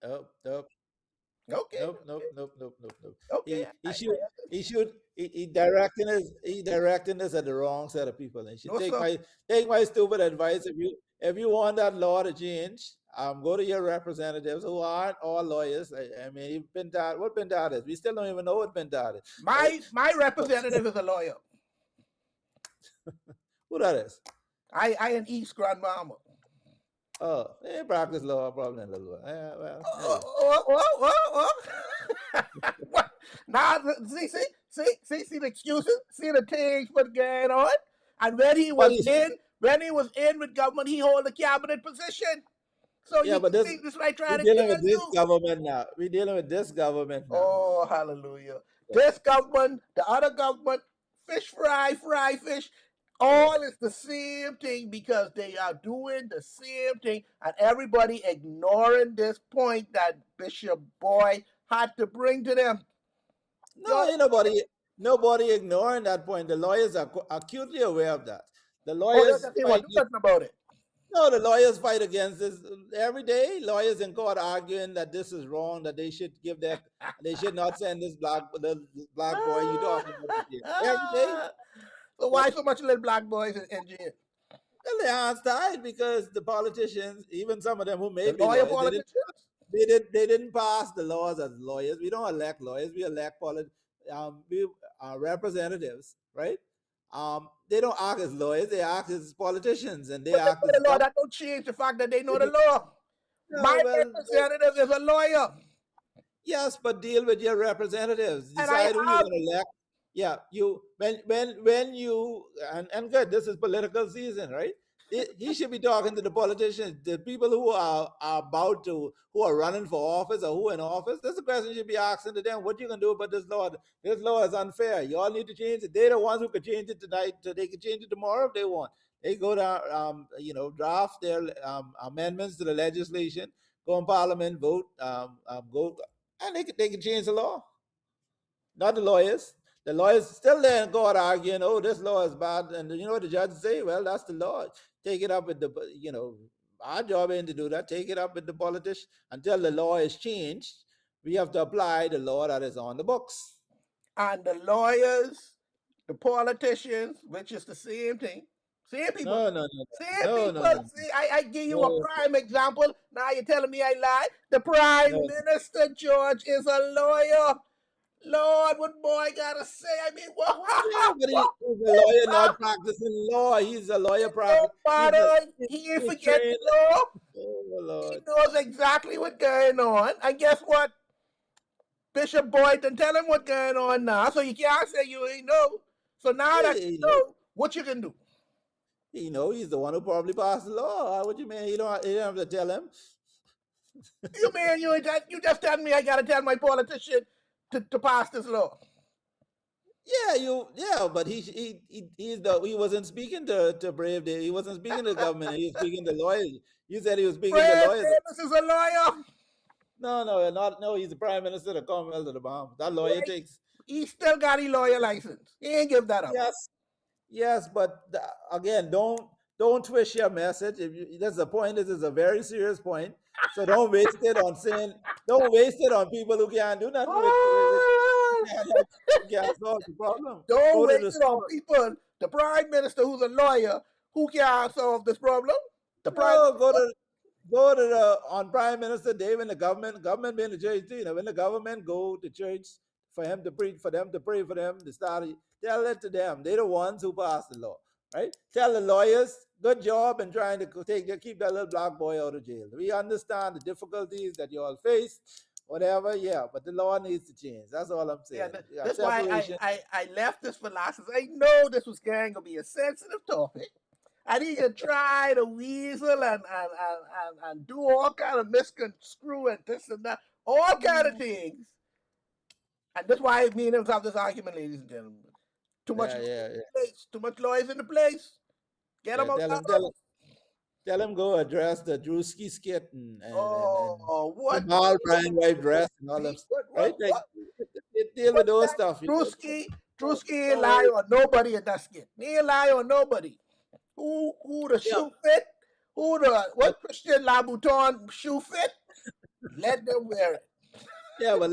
B: no, no,
A: Okay,
B: nope, nope, nope, nope, nope, nope.
A: okay.
B: He directing us at the wrong set of people. And should
A: No, sir.
B: take my stupid advice. If you want that law to change, go to your representatives who aren't all lawyers. I mean, you've been that what been that is. We still don't even know what been that is, right?
A: My
B: But
A: representative is a lawyer.
B: who that is?
A: I an East grandmama.
B: Oh, they practice law probably a little bit. Yeah, well, anyway.
A: What? Now, see the excuses, see the things what's going on. And
B: But he's
A: when he was in with government, he hold a cabinet position. So
B: Yeah,
A: you
B: but this
A: think this right
B: we're
A: trying to
B: dealing
A: kill
B: with this
A: you?
B: government now. We're dealing with this government now.
A: Oh, hallelujah. This government, the other government, fish fry fish,
B: Yeah.
A: all is the same thing because they are doing the same thing and everybody ignoring this point that Bishop Boy had to bring to them.
B: No,
A: Y'all,
B: ain't nobody ignoring that point. The lawyers are acutely aware of that. The
A: oh, they
B: lawyers
A: just ain't want
B: fight.
A: to do nothing about it.
B: No, the lawyers fight against this every day. Lawyers in court arguing that this is wrong, that they should not send the black boy you talking about to jail. Every day.
A: So
B: But
A: why so much little black boys in jail?
B: well, their hands tied because the politicians, even some of them who may
A: The
B: be
A: lawyer
B: lawyers,
A: politicians?
B: they didn't pass the laws as lawyers. We don't elect lawyers. We elect we representatives, right? They don't act as lawyers. They act as politicians, and they
A: But they
B: act
A: know
B: as
A: the law.
B: government.
A: That don't change the fact that they know the law. My
B: Well,
A: representative is a lawyer,
B: yes, but deal with your representatives.
A: and I
B: Decide who you're
A: have.
B: going to elect. Yeah, you when you and good. This is political season, right? He should be talking to the politicians, the people who are about to who are running for office or who are in office. That's the question you should be asking to them. What you gonna do about this law? This law is unfair. You all need to change it. They're the ones who could change it tonight. So they can change it tomorrow if they want. They go down, draft their amendments to the legislation, go in parliament, vote, go, and they can change the law. Not the lawyers. The lawyers still there in court arguing, oh, this law is bad. And you know what the judge say? Well, that's the law. Take it up with our job ain't to do that. Take it up with the politician until the law is changed. We have to apply the law that is on the books.
A: And the lawyers, the politicians, which is the same thing, same people,
B: No, no, no,
A: same
B: no, no,
A: people.
B: no,
A: See, I give you a
B: no,
A: prime example. Now you're telling me I lie. The prime
B: no.
A: minister, George, is a lawyer. Lord, what boy gotta say? I mean, what?
B: Yeah, but
A: what?
B: he's a lawyer not practicing law. He's a lawyer
A: No
B: practice.
A: matter, he ain't
B: He's
A: forget the
B: trained.
A: law.
B: Oh
A: He
B: Lord.
A: knows exactly what's going on. And guess what? Bishop Boynton, tell him what's going on now. So you can't say you ain't know. So now that
B: Yeah,
A: you know, what you can do?
B: he's the one who probably passed the law. What you mean? You don't have to tell him.
A: You mean you just tell me I gotta tell my politician to pass this law?
B: But he wasn't speaking to Brave Day. He wasn't speaking to the government. He was speaking to lawyers. You said he was speaking to
A: Fred
B: lawyers.
A: Davis is a lawyer.
B: No. He's the prime minister of the Commonwealth of the Bahamas. That lawyer
A: Right?
B: takes.
A: He still got his lawyer license. He ain't give that up.
B: Yes, yes, but again, don't twist your message. That's the point. This is a very serious point. So don't waste it on saying. Don't waste it on people who can't do nothing who can't, who can't solve the problem.
A: Don't
B: Go to
A: waste
B: the
A: it on
B: source.
A: people. The prime minister, who's a lawyer, who can solve this problem? The prime
B: No,
A: minister.
B: go to the on Prime Minister Dave and the government being the church too. When the government go to church for him to preach for them, to pray for them, to start, tell it to them. They're the ones who pass the law, right? Tell the lawyers, good job in trying to keep that little black boy out of jail. We understand the difficulties that you all face, whatever, yeah, but the law needs to change. That's all I'm
A: Yeah,
B: saying. Yeah,
A: that's why
B: separation.
A: I left this philosophy. I know this was going to be a sensitive topic. And he could try to weasel and do all kind of misconstrue and this and that, all kind of things. And that's why me and him have this argument, ladies and gentlemen. Too much
B: Yeah,
A: lawyers
B: yeah,
A: in
B: yeah.
A: the place. Too much lawyers in the place. Get them
B: Yeah,
A: out now.
B: tell him go address the Drewski skit and
A: Oh, what?
B: Jamal Bryan wife dress and all them, right? Like
A: What?
B: deal with
A: What
B: those
A: that
B: stuff.
A: Drewski ain't
B: Don't
A: lie
B: worry.
A: on nobody at that skit. He ain't lie on nobody. Who the
B: Yeah,
A: shoe fit? Who the
B: but
A: what Christian Louboutin shoe fit? Let them wear it.
B: yeah, but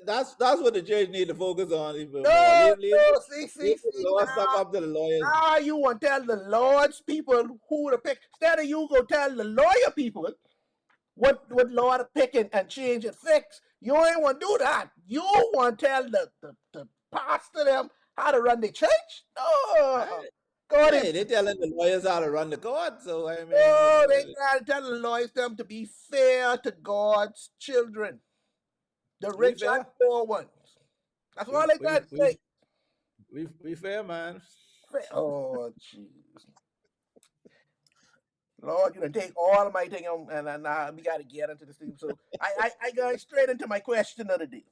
B: that's what the church need to focus on even more.
A: No, no,
B: Leave the
A: see,
B: law stuff up to the lawyers.
A: now you want to tell the Lord's people who to pick. Instead of you go tell the lawyer people what law to pick and change and fix. You ain't want to do that. You want to tell the pastor them how to run the church? No.
B: Right?
A: God is
B: Hey, they telling the lawyers how to run the court. So I mean,
A: no, they gotta tell the lawyers them to be fair to God's children, the
B: we
A: rich and
B: fair.
A: poor ones. That's all
B: We
A: they
B: we
A: gotta
B: we
A: say.
B: we fair, man.
A: Oh, jeez. Lord, you done take all of my thing and we got to get into this thing. So I go straight into my question of the day.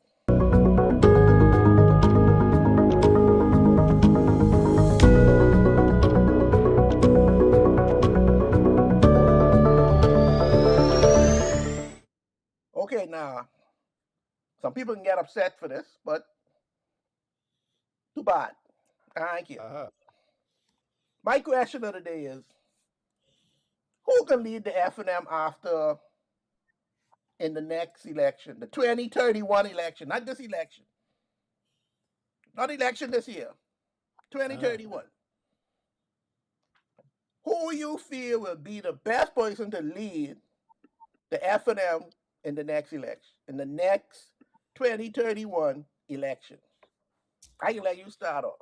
A: Okay, now, some people can get upset for this, but too bad. Thank you.
B: Uh-huh.
A: My question of the day is, who can lead the F&M after in the next election, the 2031 election, not this election, not election this year,
B: Uh-huh.
A: 2031. Who you feel will be the best person to lead the F&M in the next election, in the next 2031 election? I can let you start off.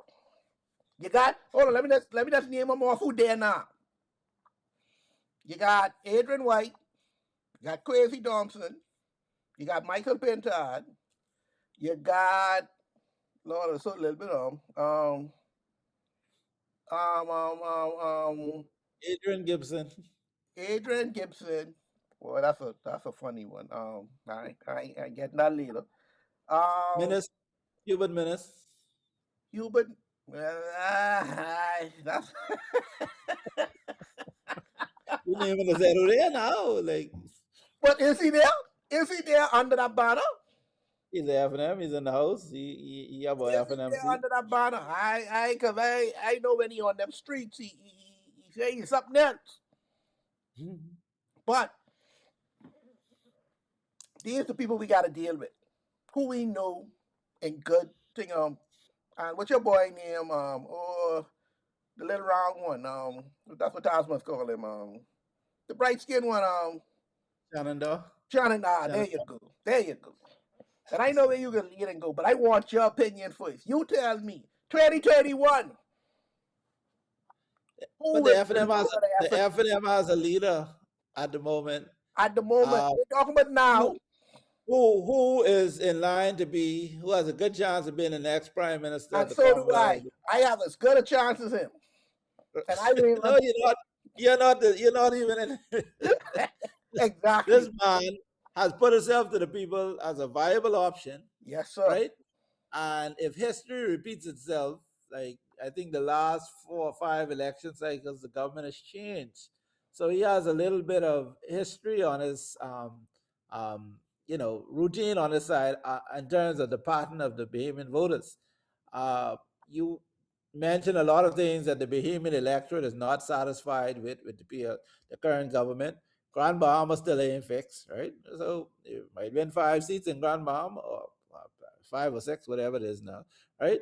A: You got, hold on, let me just name them off who there now. You got Adrian White, you got Crazy Thompson, you got Michael Pintard, you got Lord, it's a little bit
B: Adrian Gibson,
A: Adrian Gibson. Boy, that's a funny one. I get that later. Um,
B: Menace, Cuban Menace.
A: Hubert. That's
B: You name it zero there now. Like
A: but is he there? Is he there under that banner?
B: he's a F&M, he's in the house. He have a
A: Is he
B: F&M
A: there
B: seat.
A: under that banner? Cause I know when he on them streets, he say he's something else. But these are the people we got to deal with, who we know and good thing. And what's your boy name? Oh, the little round one. That's what Tasman's call him. The bright skinned one.
B: Shenandoah.
A: Johnny. Ah, there
B: Shenandoah.
A: you go. There you go. And I know where you can lead and go, but I want your opinion first. You tell me. 2021. Who
B: But
A: will
B: the
A: be the
B: F&M
A: leader
B: has
A: of the
B: the
A: effort
B: F&M has a leader at the moment.
A: at the moment?
B: Uh,
A: We're talking about now,
B: who who is in line to be who has a good chance of being the next prime minister of
A: and
B: the
A: so do
B: Commonwealth?
A: I. I have as good a chance as him, and I don't even
B: No, you're not. You're not even in.
A: exactly.
B: This man has put himself to the people as a viable option,
A: Yes, sir.
B: right? And if history repeats itself, like I think the last 4 or 5 election cycles, the government has changed. So he has a little bit of history on his, routine on his side in terms of the pattern of the Bahamian voters. You mentioned a lot of things that the Bahamian electorate is not satisfied with the current government. Grand Bahama still ain't fixed, right? So it might win 5 seats in Grand Bahama, or 5 or 6, whatever it is now, right?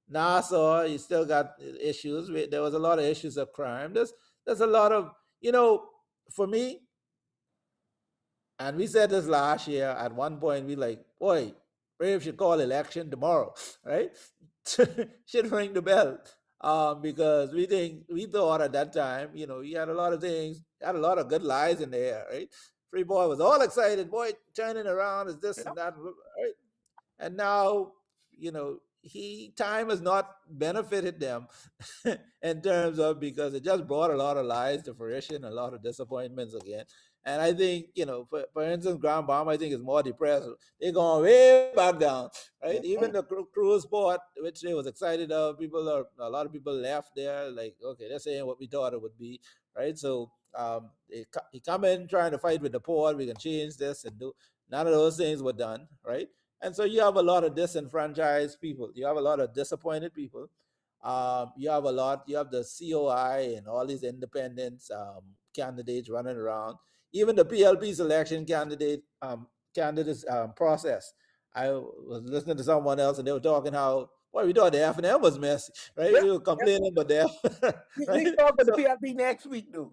B: Nassau, you still got issues. There was a lot of issues of crime. There's a lot of, for me, and we said this last year at one point, we like, boy, Brave should call election tomorrow, right? Should ring the bell. Because we thought at that time, you had a lot of things, had a lot of good lies in there, right? Free boy was all excited, boy, turning around is this
A: Yep.
B: and that, right? And now, he time has not benefited them in terms of, because it just brought a lot of lies to fruition, a lot of disappointments again. And I think, for instance, Grand Bomb, I think is more depressed. They're going way back down, right?
A: Mhm.
B: Even the cruise port, which they was excited of, a lot of people left there, like, okay, they're saying what we thought it would be, right? So he come in trying to fight with the port. We can change this and do. None of those things were done, right? And so you have a lot of disenfranchised people. You have a lot of disappointed people. You have the COI and all these independent candidates running around. Even the PLP selection candidates process. I was listening to someone else and they were talking how, well, we thought the F&M was messy, right?
A: Yep.
B: We were
A: Yep.
B: complaining, but they
A: We
B: right?
A: can talk about the
B: So
A: PLP next week, dude.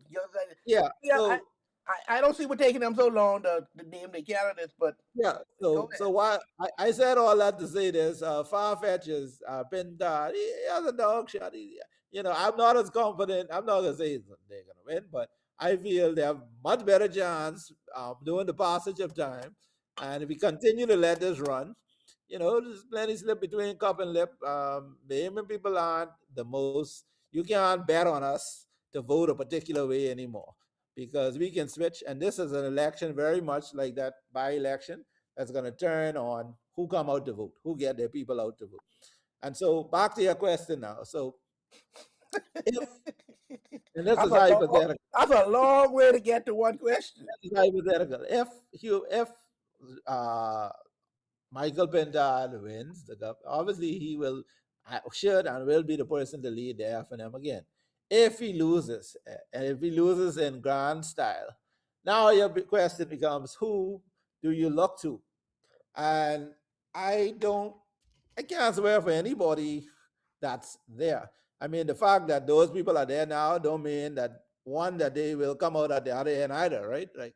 B: yeah,
A: Yeah,
B: so
A: I don't see what taking them so long to name the candidates, but
B: yeah,
A: go
B: so
A: ahead.
B: why I said all that to say this, Farfetch has been done. He has a dog shot. I'm not as confident. I'm not gonna say they're gonna win, but I feel they have much better chance during the passage of time. And if we continue to let this run, there's plenty slip between cup and lip. The Yemen people aren't the most. You can't bet on us to vote a particular way anymore, because we can switch. And this is an election very much like that by-election that's going to turn on who come out to vote, who get their people out to vote. And so back to your question now. So if, and this
A: That's
B: is
A: a long,
B: hypothetical,
A: that's a long way to get to one question.
B: this is hypothetical. If uh, Michael Pentard wins the cup, obviously he will, should and will be the person to lead the F&M again. If he loses, and if he loses in grand style, now your question becomes, who do you look to? And I don't, I can't swear for anybody that's there. I mean, the fact that those people are there now don't mean that one, that they will come out at the other end either, right? Like,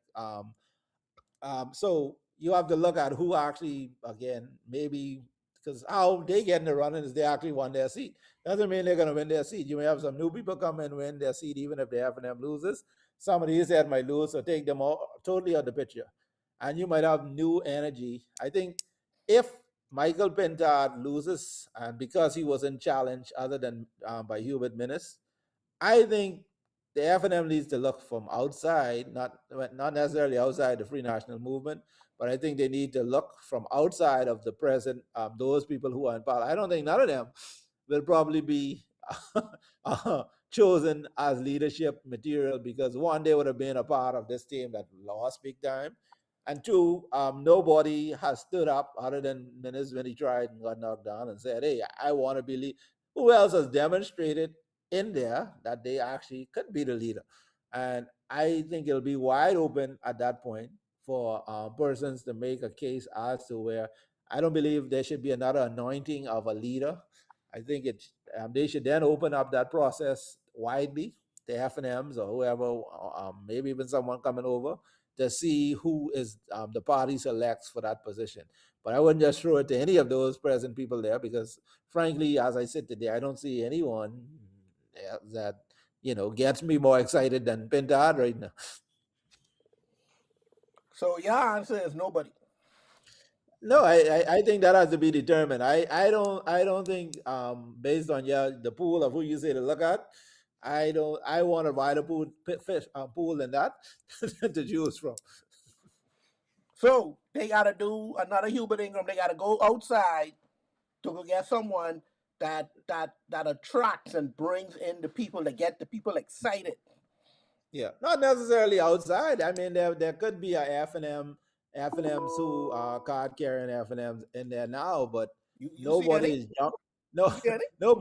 B: so you have to look at who actually, again, maybe, because how they get in the running is they actually won their seat. Doesn't mean they're going to win their seat. You may have some new people come and win their seat, even if they have them loses. Some of these that might lose, so take them all totally out of the picture, and you might have new energy. I think if Michael Pentard loses, and because he wasn't challenged other than by Hubert Minnis, I think the F&M needs to look from outside, not necessarily outside the Free National Movement, but I think they need to look from outside of the present, those people who are in power. I don't think none of them will probably be chosen as leadership material, because one, they would have been a part of this team that lost big time, and two, nobody has stood up other than Minnis when he tried and got knocked down and said, "Hey, I want to be lead." Who else has demonstrated in there that they actually could be the leader? And I think it'll be wide open at that point for persons to make a case as to where I don't believe there should be another anointing of a leader. I think they should then open up that process widely, the F&Ms or whoever, maybe even someone coming over to see who is the party selects for that position. But I wouldn't just throw it to any of those present people there, because frankly, as I said today, I don't see anyone that gets me more excited than Pentard right now.
A: So your answer is nobody.
B: No, I think that has to be determined. I don't think based on the pool of who you say to look at, I want a wider pool than that to choose from.
A: So they got to do another Hubert Ingram. They got to go outside to go get someone that attracts and brings in the people, to get the people excited.
B: Yeah, not necessarily outside. I mean, there could be a F&Ms who are card carrying F&Ms in there now, but
A: You see
B: nobody
A: any?
B: is no,
A: You see any?
B: no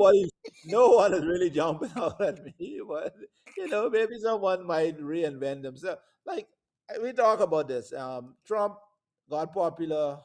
B: one is really jumping out at me. But maybe someone might reinvent themselves. Like, we talk about this. Trump got popular.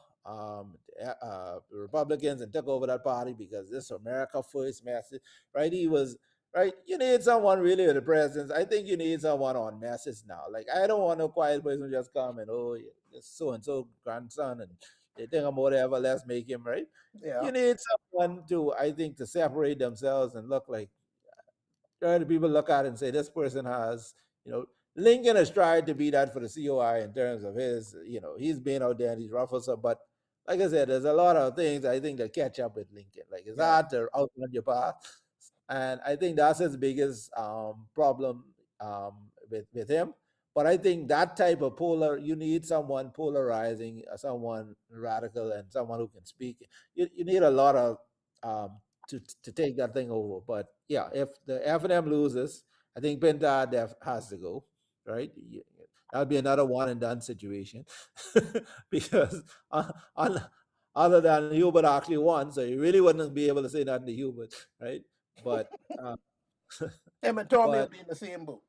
B: Republicans, and took over that party because this America First message, right? He was right. You need someone really with the presence. I think you need someone on message now. Like, I don't want no quiet person just come and, oh, yeah, so and so grandson, and they think I'm whatever. Let's make him right.
A: Yeah.
B: You need someone to, I think, to separate themselves and look like, the people look at it and say, this person has, Lincoln has tried to be that for the COI in terms of his, he's been out there and he's ruffled some, but like I said, there's a lot of things I think that catch up with Lincoln. Like, it's hard to outrun your path. And I think that's his biggest problem with him. But I think that type of you need someone polarizing, someone radical, and someone who can speak. You need a lot of to take that thing over. But yeah, if the F&M loses, I think Pentard has to go, right? That'll be another one and done situation because other than Hubert actually won, so you really wouldn't be able to say nothing to Hubert, right? But
A: Him and Tommy will
B: but
A: be in the same boat.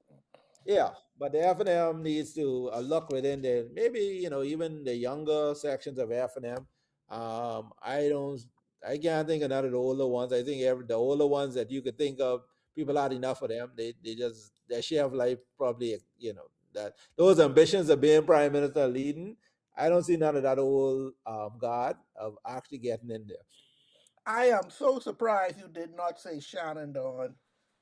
B: yeah, but the F&M needs to look within there. Maybe even the younger sections of F&M. I can't think of none of the older ones. I think the older ones that you could think of, people had enough of them. They just, their share of life probably, that those ambitions of being prime minister leading. I don't see none of that old guard of actually getting in there.
A: I am so surprised you did not say Shannon Dawn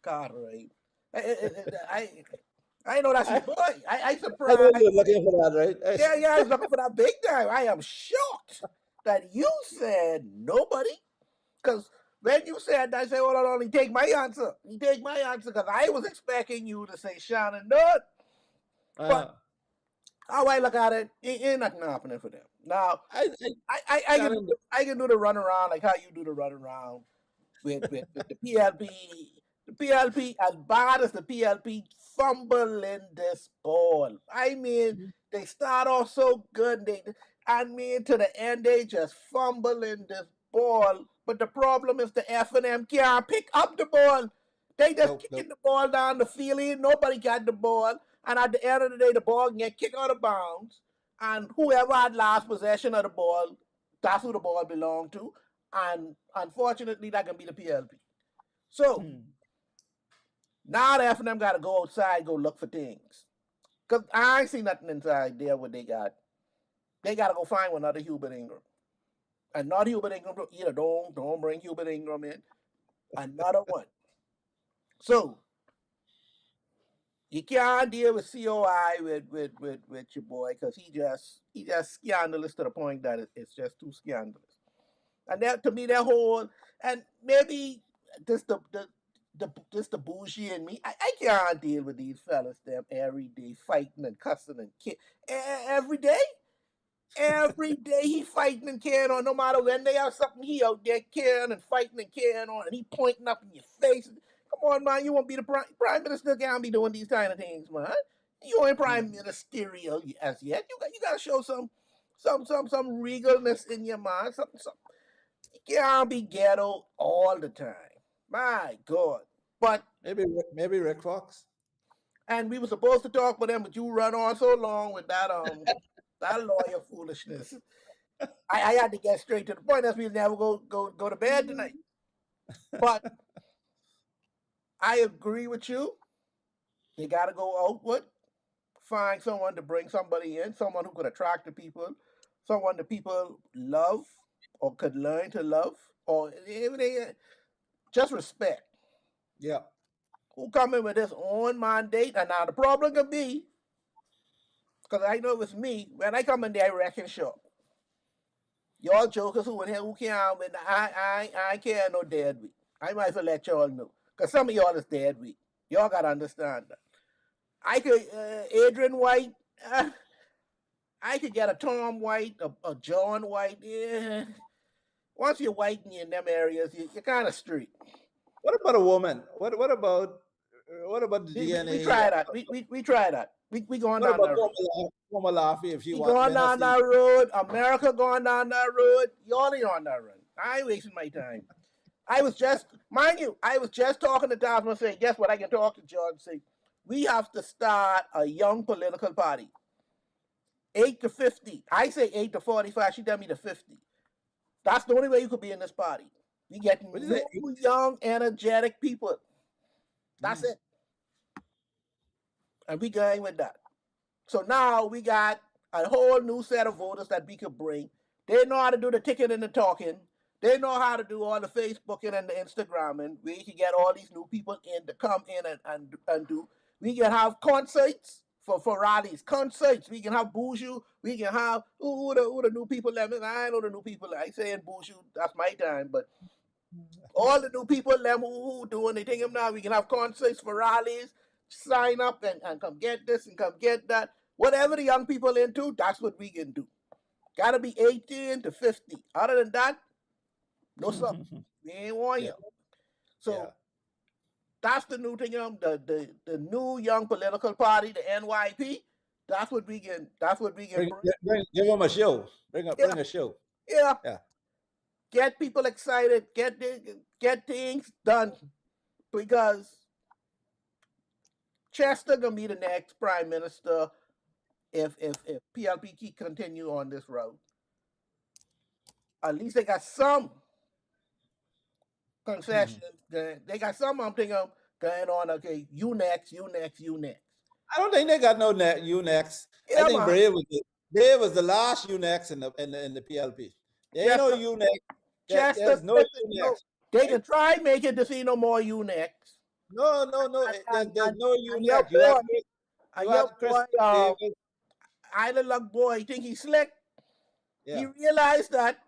A: Cartwright. I know that's your boy. I
B: I know
A: surprised.
B: you're looking for that, right?
A: Yeah, I was looking for that big time. I am shocked that you said nobody, because when you said that, I said, hold on, he take my answer. He take my answer because I was expecting you to say Shannon Dodd. But
B: Uh,
A: how I look at it, it ain't nothing happening for them. Now,
B: I Shannon,
A: I can do the run around like how you do the run around with the PLP. The PLP, as bad as the PLP fumbling this ball. I mean, they start off so good. I mean, to the end, they just fumbling this ball. But the problem is the F&M can't pick up the ball. They just
B: nope,
A: kicking
B: nope.
A: the ball down the field. Nobody got the ball. And at the end of the day, the ball can get kicked out of bounds. And whoever had last possession of the ball, that's who the ball belonged to. And unfortunately, that can be the PLP. So now the F&M got to go outside, go look for things. Because I ain't see nothing inside there what they got. They got to go find another Hubert Ingram. And not Hubert Ingram, either don't bring Hubert Ingram in. Another one. So you can't deal with COI with your boy because he just scandalous to the point that it's just too scandalous. And that to me that whole and maybe this the bougie in me. I can't deal with these fellas them every day fighting and cussing and every day. Every day he fighting and carrying on, no matter when they have something, he out there carrying and fighting and carrying on, and he pointing up in your face. Come on, man, you won't be the prime minister. Can't be doing these kind of things, man. You ain't prime ministerial as yet. You got to show some regalness in your mind. Something. You can't be ghetto all the time. My God. But
B: Maybe Rick Fox.
A: and we were supposed to talk with them, but you run on so long with that lawyer foolishness. I had to get straight to the point. That's we never go to bed tonight. But I agree with you. They got to go outward, find someone to bring somebody in, someone who could attract the people, someone that people love or could learn to love, or even they just respect.
B: Yeah.
A: Who come in with this own mandate? And now the problem could be, because I know it's me, when I come in there, I reckon shop. Y'all jokers who in here who can't win, I can't no dead week. I might as well let y'all know. Because some of y'all is dead week. Y'all got to understand that. I could, Adrian White, I could get a Tom White, a John White. Yeah. Once you're white in them areas, you're kind of street.
B: What about a woman? What about the
A: We
B: DNA?
A: try that. We try that. We going
B: What
A: down
B: about
A: that road.
B: Former Laffy if she
A: We
B: want
A: going
B: win a
A: down
B: seat?
A: that road. America going down that road. Y'all ain't on that road. I ain't wasting my time. I was just, mind you, I was just talking to Dasma saying, guess what? I can talk to John and say, we have to start a young political party. 8 to 50. I say 8 to 45. She tell me to 50. That's the only way you could be in this party. We get
B: What is
A: new,
B: it?
A: young, energetic people. That's it. And we going with that. So now we got a whole new set of voters that we could bring. They know how to do the ticking and the talking. They know how to do all the Facebooking and the Instagramming. We can get all these new people in to come in and do. We can have concerts for rallies, concerts. We can have Boujou. We can have who the new people. I know the new people. I say in Boujou, that's my time. But all the new people who doing the thing now, we can have concerts for rallies. Sign up and come get this and come get that. Whatever the young people into, that's what we can do. Gotta be 18 to 50. Other than that, no sir. We ain't want
B: Yeah.
A: you.
B: Yeah.
A: So that's the new thing, the new young political party, the NYP. That's what we can bring.
B: Give them a show.
A: Yeah,
B: Bring a show.
A: yeah.
B: Yeah.
A: Get people excited, get things done. Because Chester gonna be the next prime minister if PLP keep continue on this road. At least they got some concessions. They got some. I'm thinking going on. Okay, you next, you next, you next.
B: I don't think they got no UNEX. I
A: Yeah,
B: think
A: man.
B: Brave was the last UNEX in the PLP. There ain't no
A: Chester,
B: UNEX.
A: Chester,
B: There's no
A: listen,
B: UNEX.
A: no. They
B: Right?
A: can try make it to see no more you next.
B: No. There's no
A: And your
B: UNEX.
A: boy,
B: You had Chris Davis.
A: Island Luck boy, think he's slick. He
B: Yeah.
A: realized that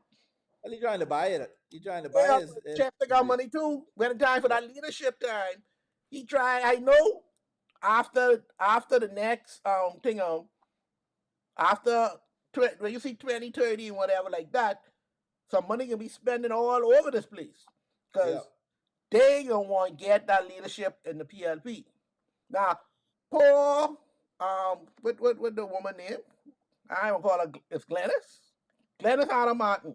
B: Well, he trying to buy it. He trying to buy
A: Yeah,
B: his,
A: but
B: his
A: Chester got money too. When the time for that leadership time, he tried. I know after the next thing after when you see 2030 and whatever like that, some money can be spending all over this place
B: yeah.
A: because they gonna want to get that leadership in the PLP. Now, poor what the woman name? I don't call her. It's Glennis. Glennis Hannah Martin.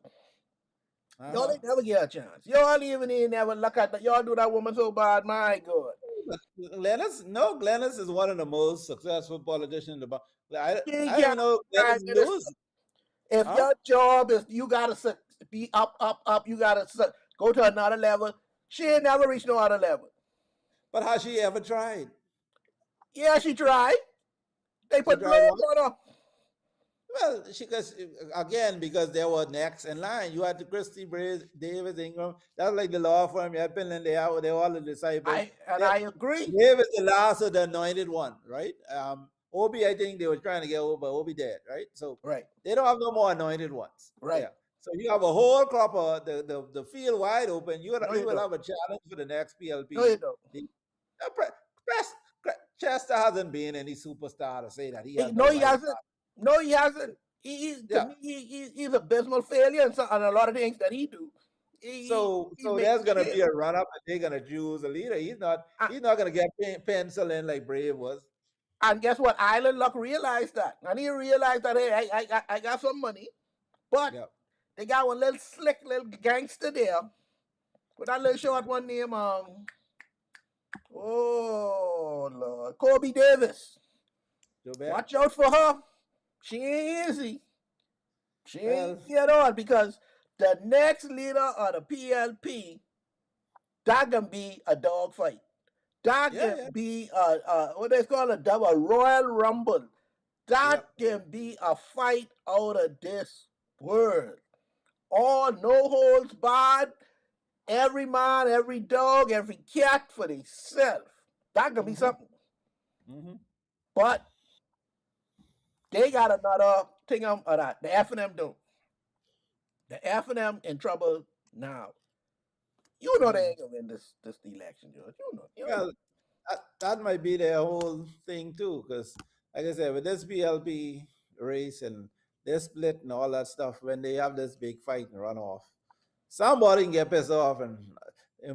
A: Y'all
B: Uh-huh.
A: ain't never get a chance. Y'all even ain't never look at that. Y'all do that woman so bad. My God.
B: Glennis is one of the most successful politicians.
A: She
B: I don't even
A: can't
B: know
A: be prime
B: Glennis
A: minister.
B: knows.
A: If
B: Huh?
A: your job is you gotta be up, up, up, you gotta go to another level. She ain't never reached no other level.
B: But has she ever tried?
A: Yeah, she tried. They
B: She
A: put
B: tried
A: blame
B: what?
A: on her.
B: Well, because again, because they were next in line. You had the Christie Davis Ingram. That's like the law firm. You had Finland. They all the disciples. They,
A: I agree.
B: Davis the last of the anointed one, right? Obi, I think they were trying to get over, but Obi dead, right? So
A: Right,
B: they don't have no more anointed ones
A: right.
B: there. So you have a whole crop of the field wide open.
A: No,
B: You
A: you
B: will
A: don't.
B: have a challenge for the next
A: No, you
B: PLP.
A: don't.
B: The, Chester hasn't been any superstar to say that he has no
A: No, he
B: right.
A: hasn't. No, he hasn't. To
B: Yeah.
A: me, he's abysmal failure and a lot of things that he do. He's
B: So
A: making
B: there's gonna
A: shame.
B: be a run up, and they're gonna choose a leader.
A: Uh,
B: He's not gonna get pencil in like Brave was.
A: and guess what? Island Luck realized that, and he realized that hey, I got some money, but
B: Yeah.
A: they got one little slick little gangster there with that little short one named oh Lord, Kobe Davis.
B: Too bad.
A: Watch out for her. She ain't easy. She ain't
B: Well,
A: easy at all because the next leader of the PLP, that can be a dogfight. That
B: yeah,
A: can
B: yeah,
A: be what they call a Royal Rumble.
B: yeah.
A: That can be a fight out of this world. All no holds barred. Every man, every dog, every cat for themselves. That could be
B: Mm-hmm,
A: something.
B: mm-hmm.
A: But they got another thing of that. The F&M don't. The F&M in trouble now. You know they
B: Mm.
A: ain't gonna win this election, George. You know. You know.
B: Well, that might be their whole thing too, because like I said, with this BLP race and their split and all that stuff, when they have this big fight and run off, somebody can get pissed off and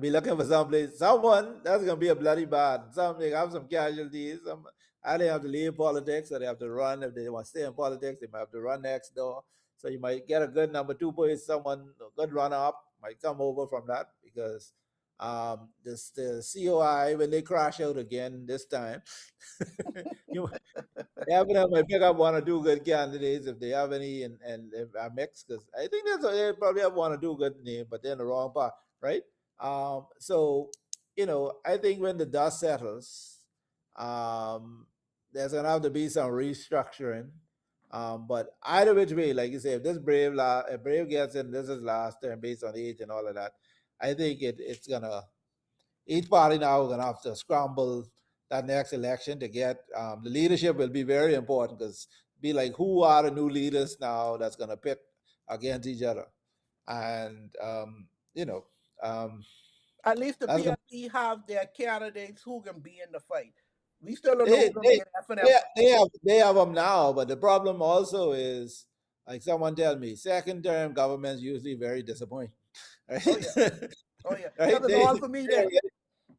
B: be looking for someplace. Someone that's gonna be a bloody bad. Some they have some casualties. Some either they have to leave politics or they have to run. If they want to stay in politics, they might have to run next door. So you might get a good number two person, someone a good runner up might come over from that because this the COI when they crash out again this time. you Abraham might pick up one or two good candidates if they have any and if a mix because I think they probably have one or two good names, but they're in the wrong part, right? So I think when the dust settles, um, there's gonna have to be some restructuring. But either which way, like you say, if if Brave gets in, this is last term based on age and all of that. I think it's gonna each party now is going to have to scramble that next election to get the leadership will be very important because be like who are the new leaders now that's going to pit against each other and um,
A: At least the
B: that's going
A: PLP have their candidates who can be in the fight. We still don't know
B: they,
A: who's gonna be
B: they
A: in F&M fight.
B: they have them now, but the problem also is like someone tell me second term governments usually very disappointing, right?
A: Oh yeah. Oh yeah.
B: Right,
A: Because it's all for me then.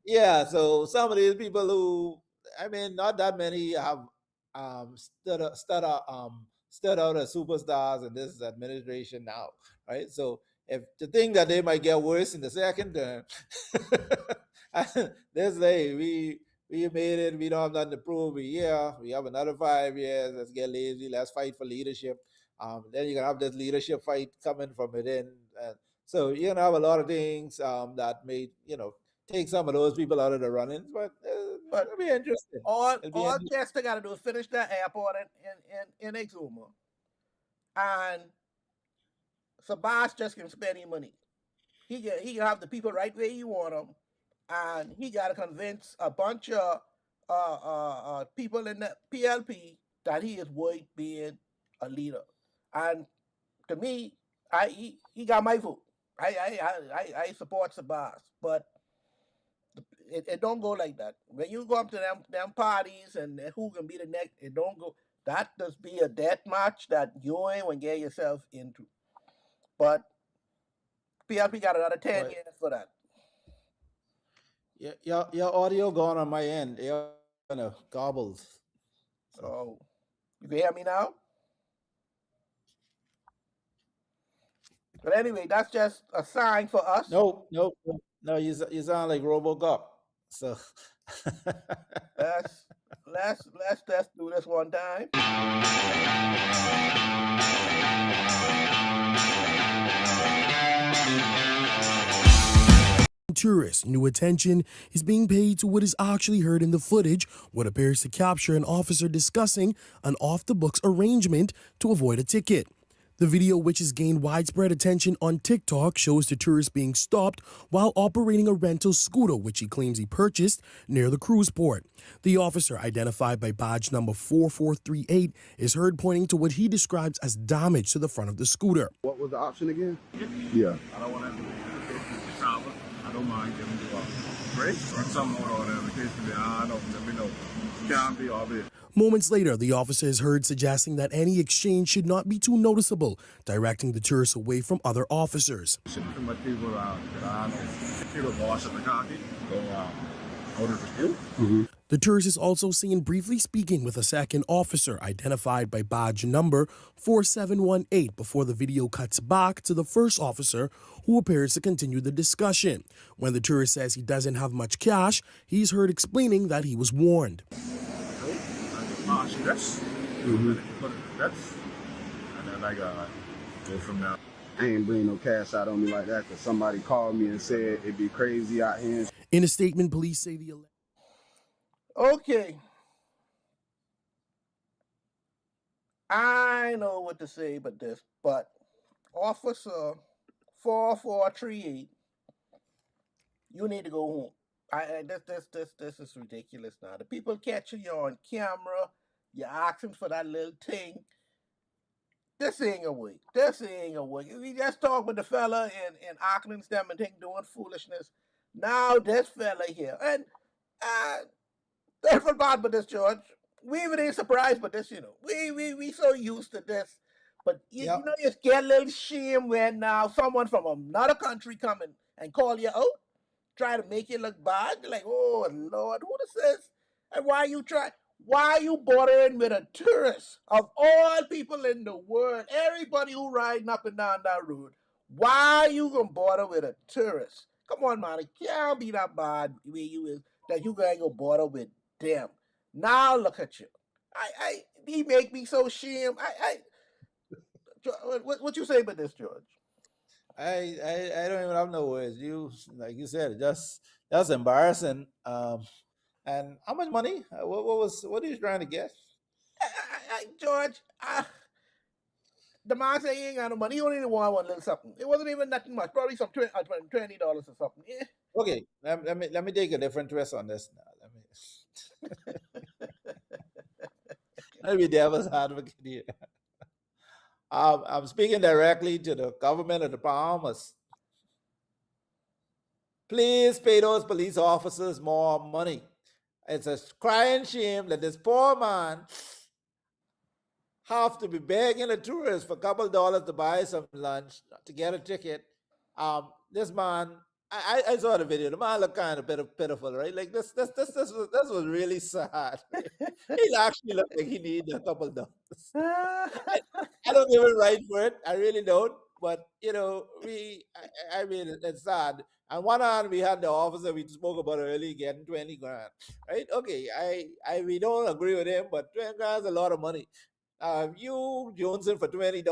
B: yeah, so some of these people who, I mean, not that many have stood out as superstars in this administration now, right? So if to think that they might get worse in the second term, this day we made it. We don't have nothing to prove. We have another 5 years. Let's get lazy. Let's fight for leadership. Then you're gonna have this leadership fight coming from within. So you're gonna have a lot of things that may take some of those people out of the running, but
A: But
B: it'll be interesting. It'll be
A: all
B: interesting.
A: Chester gotta do is finish that airport in Exuma. And Sabas just can spend his money. He can have the people right where he want them, and he got to convince a bunch of people in the PLP that he is worth being a leader. And to me, he got my vote. I support the boss, but it don't go like that. When you go up to them parties and who can be the next, it don't go. That does be a death match that you ain't want to get yourself into. But PLP got another 10 years for that.
B: Your audio gone on my end. You're kind of gobbled. So.
A: Oh, you can hear me now? But anyway, that's just a sign for us.
B: No. You sound like RoboCop. So
A: let's do this one time.
G: Tourists, new attention is being paid to what is actually heard in the footage, what appears to capture an officer discussing an off-the-books arrangement to avoid a ticket. The video, which has gained widespread attention on TikTok, shows the tourist being stopped while operating a rental scooter, which he claims he purchased near the cruise port. The officer, identified by badge number 4438, is heard pointing to what he describes as damage to the front of the scooter.
H: What was the option again? Yeah.
I: I don't want to travel. I don't mind giving you a break or something or whatever. In case I don't, let me know. Can't be all this.
G: Moments later, the officer is heard suggesting that any exchange should not be too noticeable, directing the tourist away from other officers.
I: Shouldn't too much people around. I know people wash up the cocky, go order for you.
G: The tourist is also seen briefly speaking with a second officer, identified by badge number 4718, before the video cuts back to the first officer, who appears to continue the discussion. When the tourist says he doesn't have much cash, he's heard explaining that he was warned.
I: That's and then go from there.
H: I ain't bring no cash out on me like that because somebody called me and said it'd be crazy out here.
G: In a statement, police say the...
A: Okay. I know what to say about this, but Officer 4438, you need to go home. This is ridiculous now. The people catching you on camera, you're asking for that little thing. This ain't a way. We just talked with the fella in Auckland, them and thing doing foolishness. Now this fella here. And that's bad with this, George. We even ain't surprised by this, you know. We so used to this. But you know, you get a little shame when now someone from another country come and call you out, try to make you look bad. You're like, oh Lord, who this is? And why you bothering with a tourist of all people in the world, everybody who riding up and down that road? Why you gonna bother with a tourist? Come on, man, it can't be that bad where you is that you gonna go bother with them. Now look at you. He make me so ashamed. What you say about this, George?
B: I don't even have no words. You, like you said, that's embarrassing. And how much money? What are you trying to get?
A: George, the man said he ain't got no money. He only want one little something. It wasn't even nothing much. Probably some $20 or something. Yeah.
B: Okay, let me take a different twist on this now. Let me be devil's advocate here. I'm speaking directly to the government of the Bahamas. Please pay those police officers more money. It's a crying shame that this poor man have to be begging a tourist for a couple of dollars to buy some lunch to get a ticket. This man, I saw the video. The man looked kind of pitiful, right? Like this was really sad. He actually looked like he needed a couple of dollars. I don't give it right for it. I really don't. But you know, I mean, it's sad. On one hand, we had the officer we spoke about earlier getting 20 grand, right? Okay, we don't agree with him, but 20 grand is a lot of money. You Johnson for $20,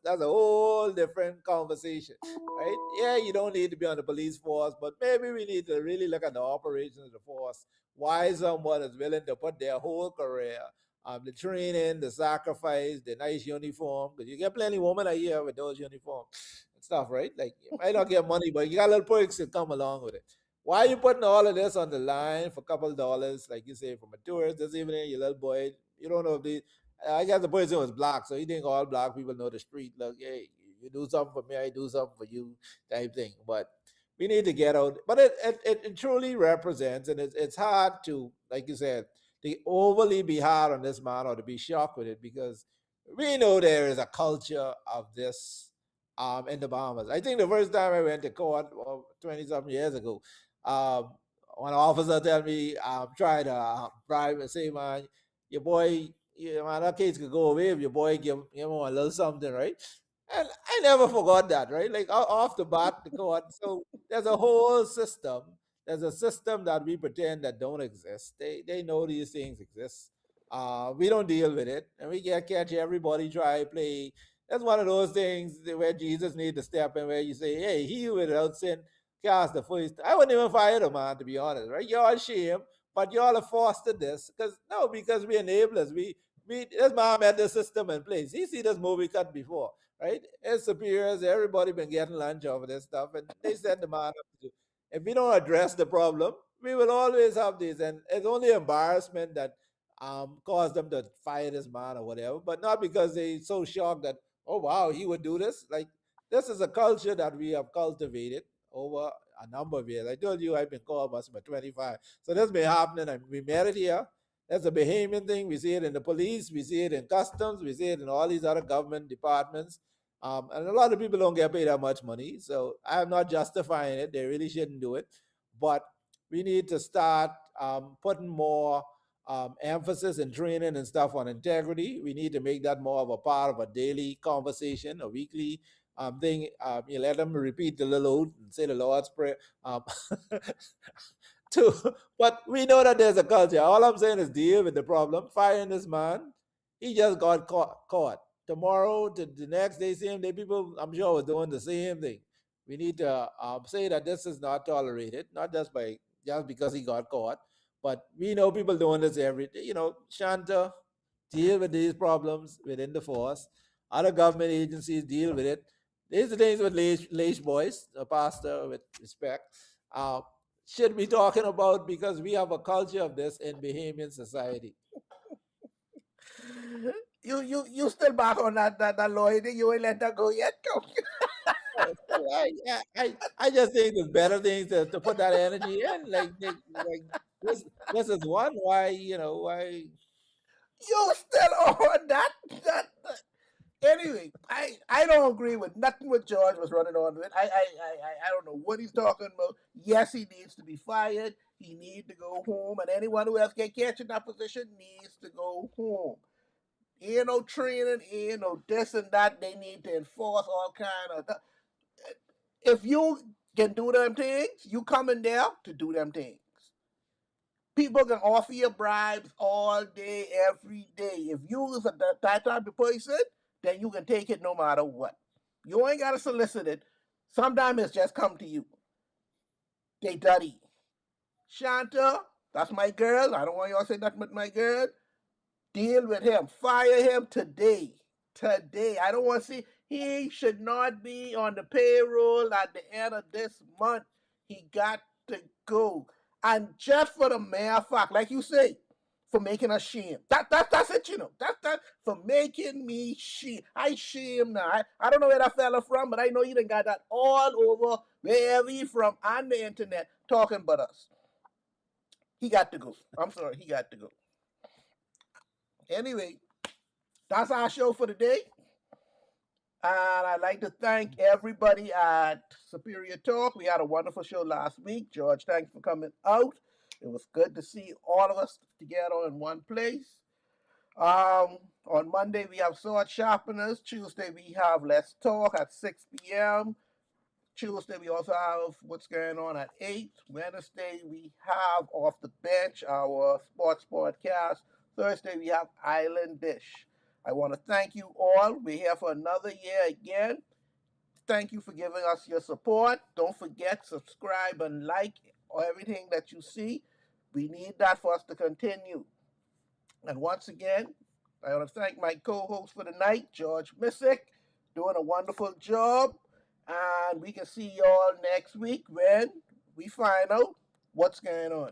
B: that's a whole different conversation, right? Yeah, you don't need to be on the police force, but maybe we need to really look at the operations of the force. Why someone is willing to put their whole career, the training, the sacrifice, the nice uniform, because you get plenty of women out here with those uniforms and stuff, right? Like, you might not get money, but you got little perks that come along with it. Why are you putting all of this on the line for a couple of dollars, like you say, from a tourist this evening, your little boy? You don't know if I guess the person was black, so he think all black people know the street. Look, hey, You do something for me, I do something for you, type thing. But we need to get out. But it truly represents, and it's hard to, like you said, to overly be hard on this man or to be shocked with it, because we know there is a culture of this in the Bahamas. I think the first time I went to court 20 something years ago, um, one officer tell me, try to bribe and say, man, your boy, man, that case could go away if your boy give him a little something, right? And I never forgot that, right? Like off the bat, the court. So there's a whole system. There's a system that we pretend that don't exist. They know these things exist. We don't deal with it, and we get catch everybody try play. That's one of those things where Jesus need to step in, where you say, "Hey, he without sin cast the first." I wouldn't even fire the man, to be honest, right? Y'all shame, but y'all have fostered this because we enablers. We this man had the system in place. He see this movie cut before, right? His superiors, everybody been getting lunch over this stuff, and they send the man up to do. If we don't address the problem, we will always have these, and it's only embarrassment that caused them to fire this man or whatever, but not because they so shocked that, oh wow, he would do this. Like, this is a culture that we have cultivated over a number of years. I told you I've been called bus for 25. So that's been happening, and we met it here. That's a Bahamian thing. We see it in the police, we see it in customs, we see it in all these other government departments. And a lot of people don't get paid that much money. So I'm not justifying it. They really shouldn't do it. But we need to start putting more emphasis and training and stuff on integrity. We need to make that more of a part of a daily conversation, a weekly thing. You let them repeat the little oath and say the Lord's Prayer. Too. But we know that there's a culture. All I'm saying is deal with the problem. Firing this man, he just got caught. Tomorrow, the next day, same day, people, I'm sure, was doing the same thing. We need to say that this is not tolerated, not just because he got caught, but we know people doing this every day. Shanta, deal with these problems within the force. Other government agencies deal with it. These are things with Leish boys, a pastor with respect, uh, should be talking about, because we have a culture of this in Bahamian society.
A: You still back on that lawyer thing? You ain't let that go yet?
B: I just think there's better things to put that energy in. Like this is one why
A: You still on that. Anyway, I don't agree with nothing what George was running on with. I don't know what he's talking about. Yes, he needs to be fired. He needs to go home, and anyone who else can catch in that position needs to go home. Ain't no training, ain't no this and that. They need to enforce all kind of. If you can do them things, you coming there to do them things. People can offer you bribes all day, every day. If you is that type of person, then you can take it no matter what. You ain't gotta solicit it. Sometimes it's just come to you. They dirty. Shanta, that's my girl. I don't want y'all to say nothing but my girl. Deal with him. Fire him today. Today. I don't want to see. He should not be on the payroll at the end of this month. He got to go. And just for the mere fact, like you say, for making us shame. That's it, That for making me shame. I shame now. I don't know where that fella from, but I know he done got that all over wherever he from on the internet talking about us. He got to go. I'm sorry, he got to go. Anyway, that's our show for today. And I'd like to thank everybody at Superior Talk. We had a wonderful show last week. George, thanks for coming out. It was good to see all of us together in one place. On Monday, we have Sword Sharpeners. Tuesday, we have Let's Talk at 6 p.m. Tuesday, we also have What's Going On at 8. Wednesday, we have Off the Bench, our sports podcast. Thursday, we have Island Dish. I want to thank you all. We're here for another year again. Thank you for giving us your support. Don't forget, subscribe and like everything that you see. We need that for us to continue. And once again, I want to thank my co-host for the night, George Missick, doing a wonderful job. And we can see y'all next week when we find out what's going on.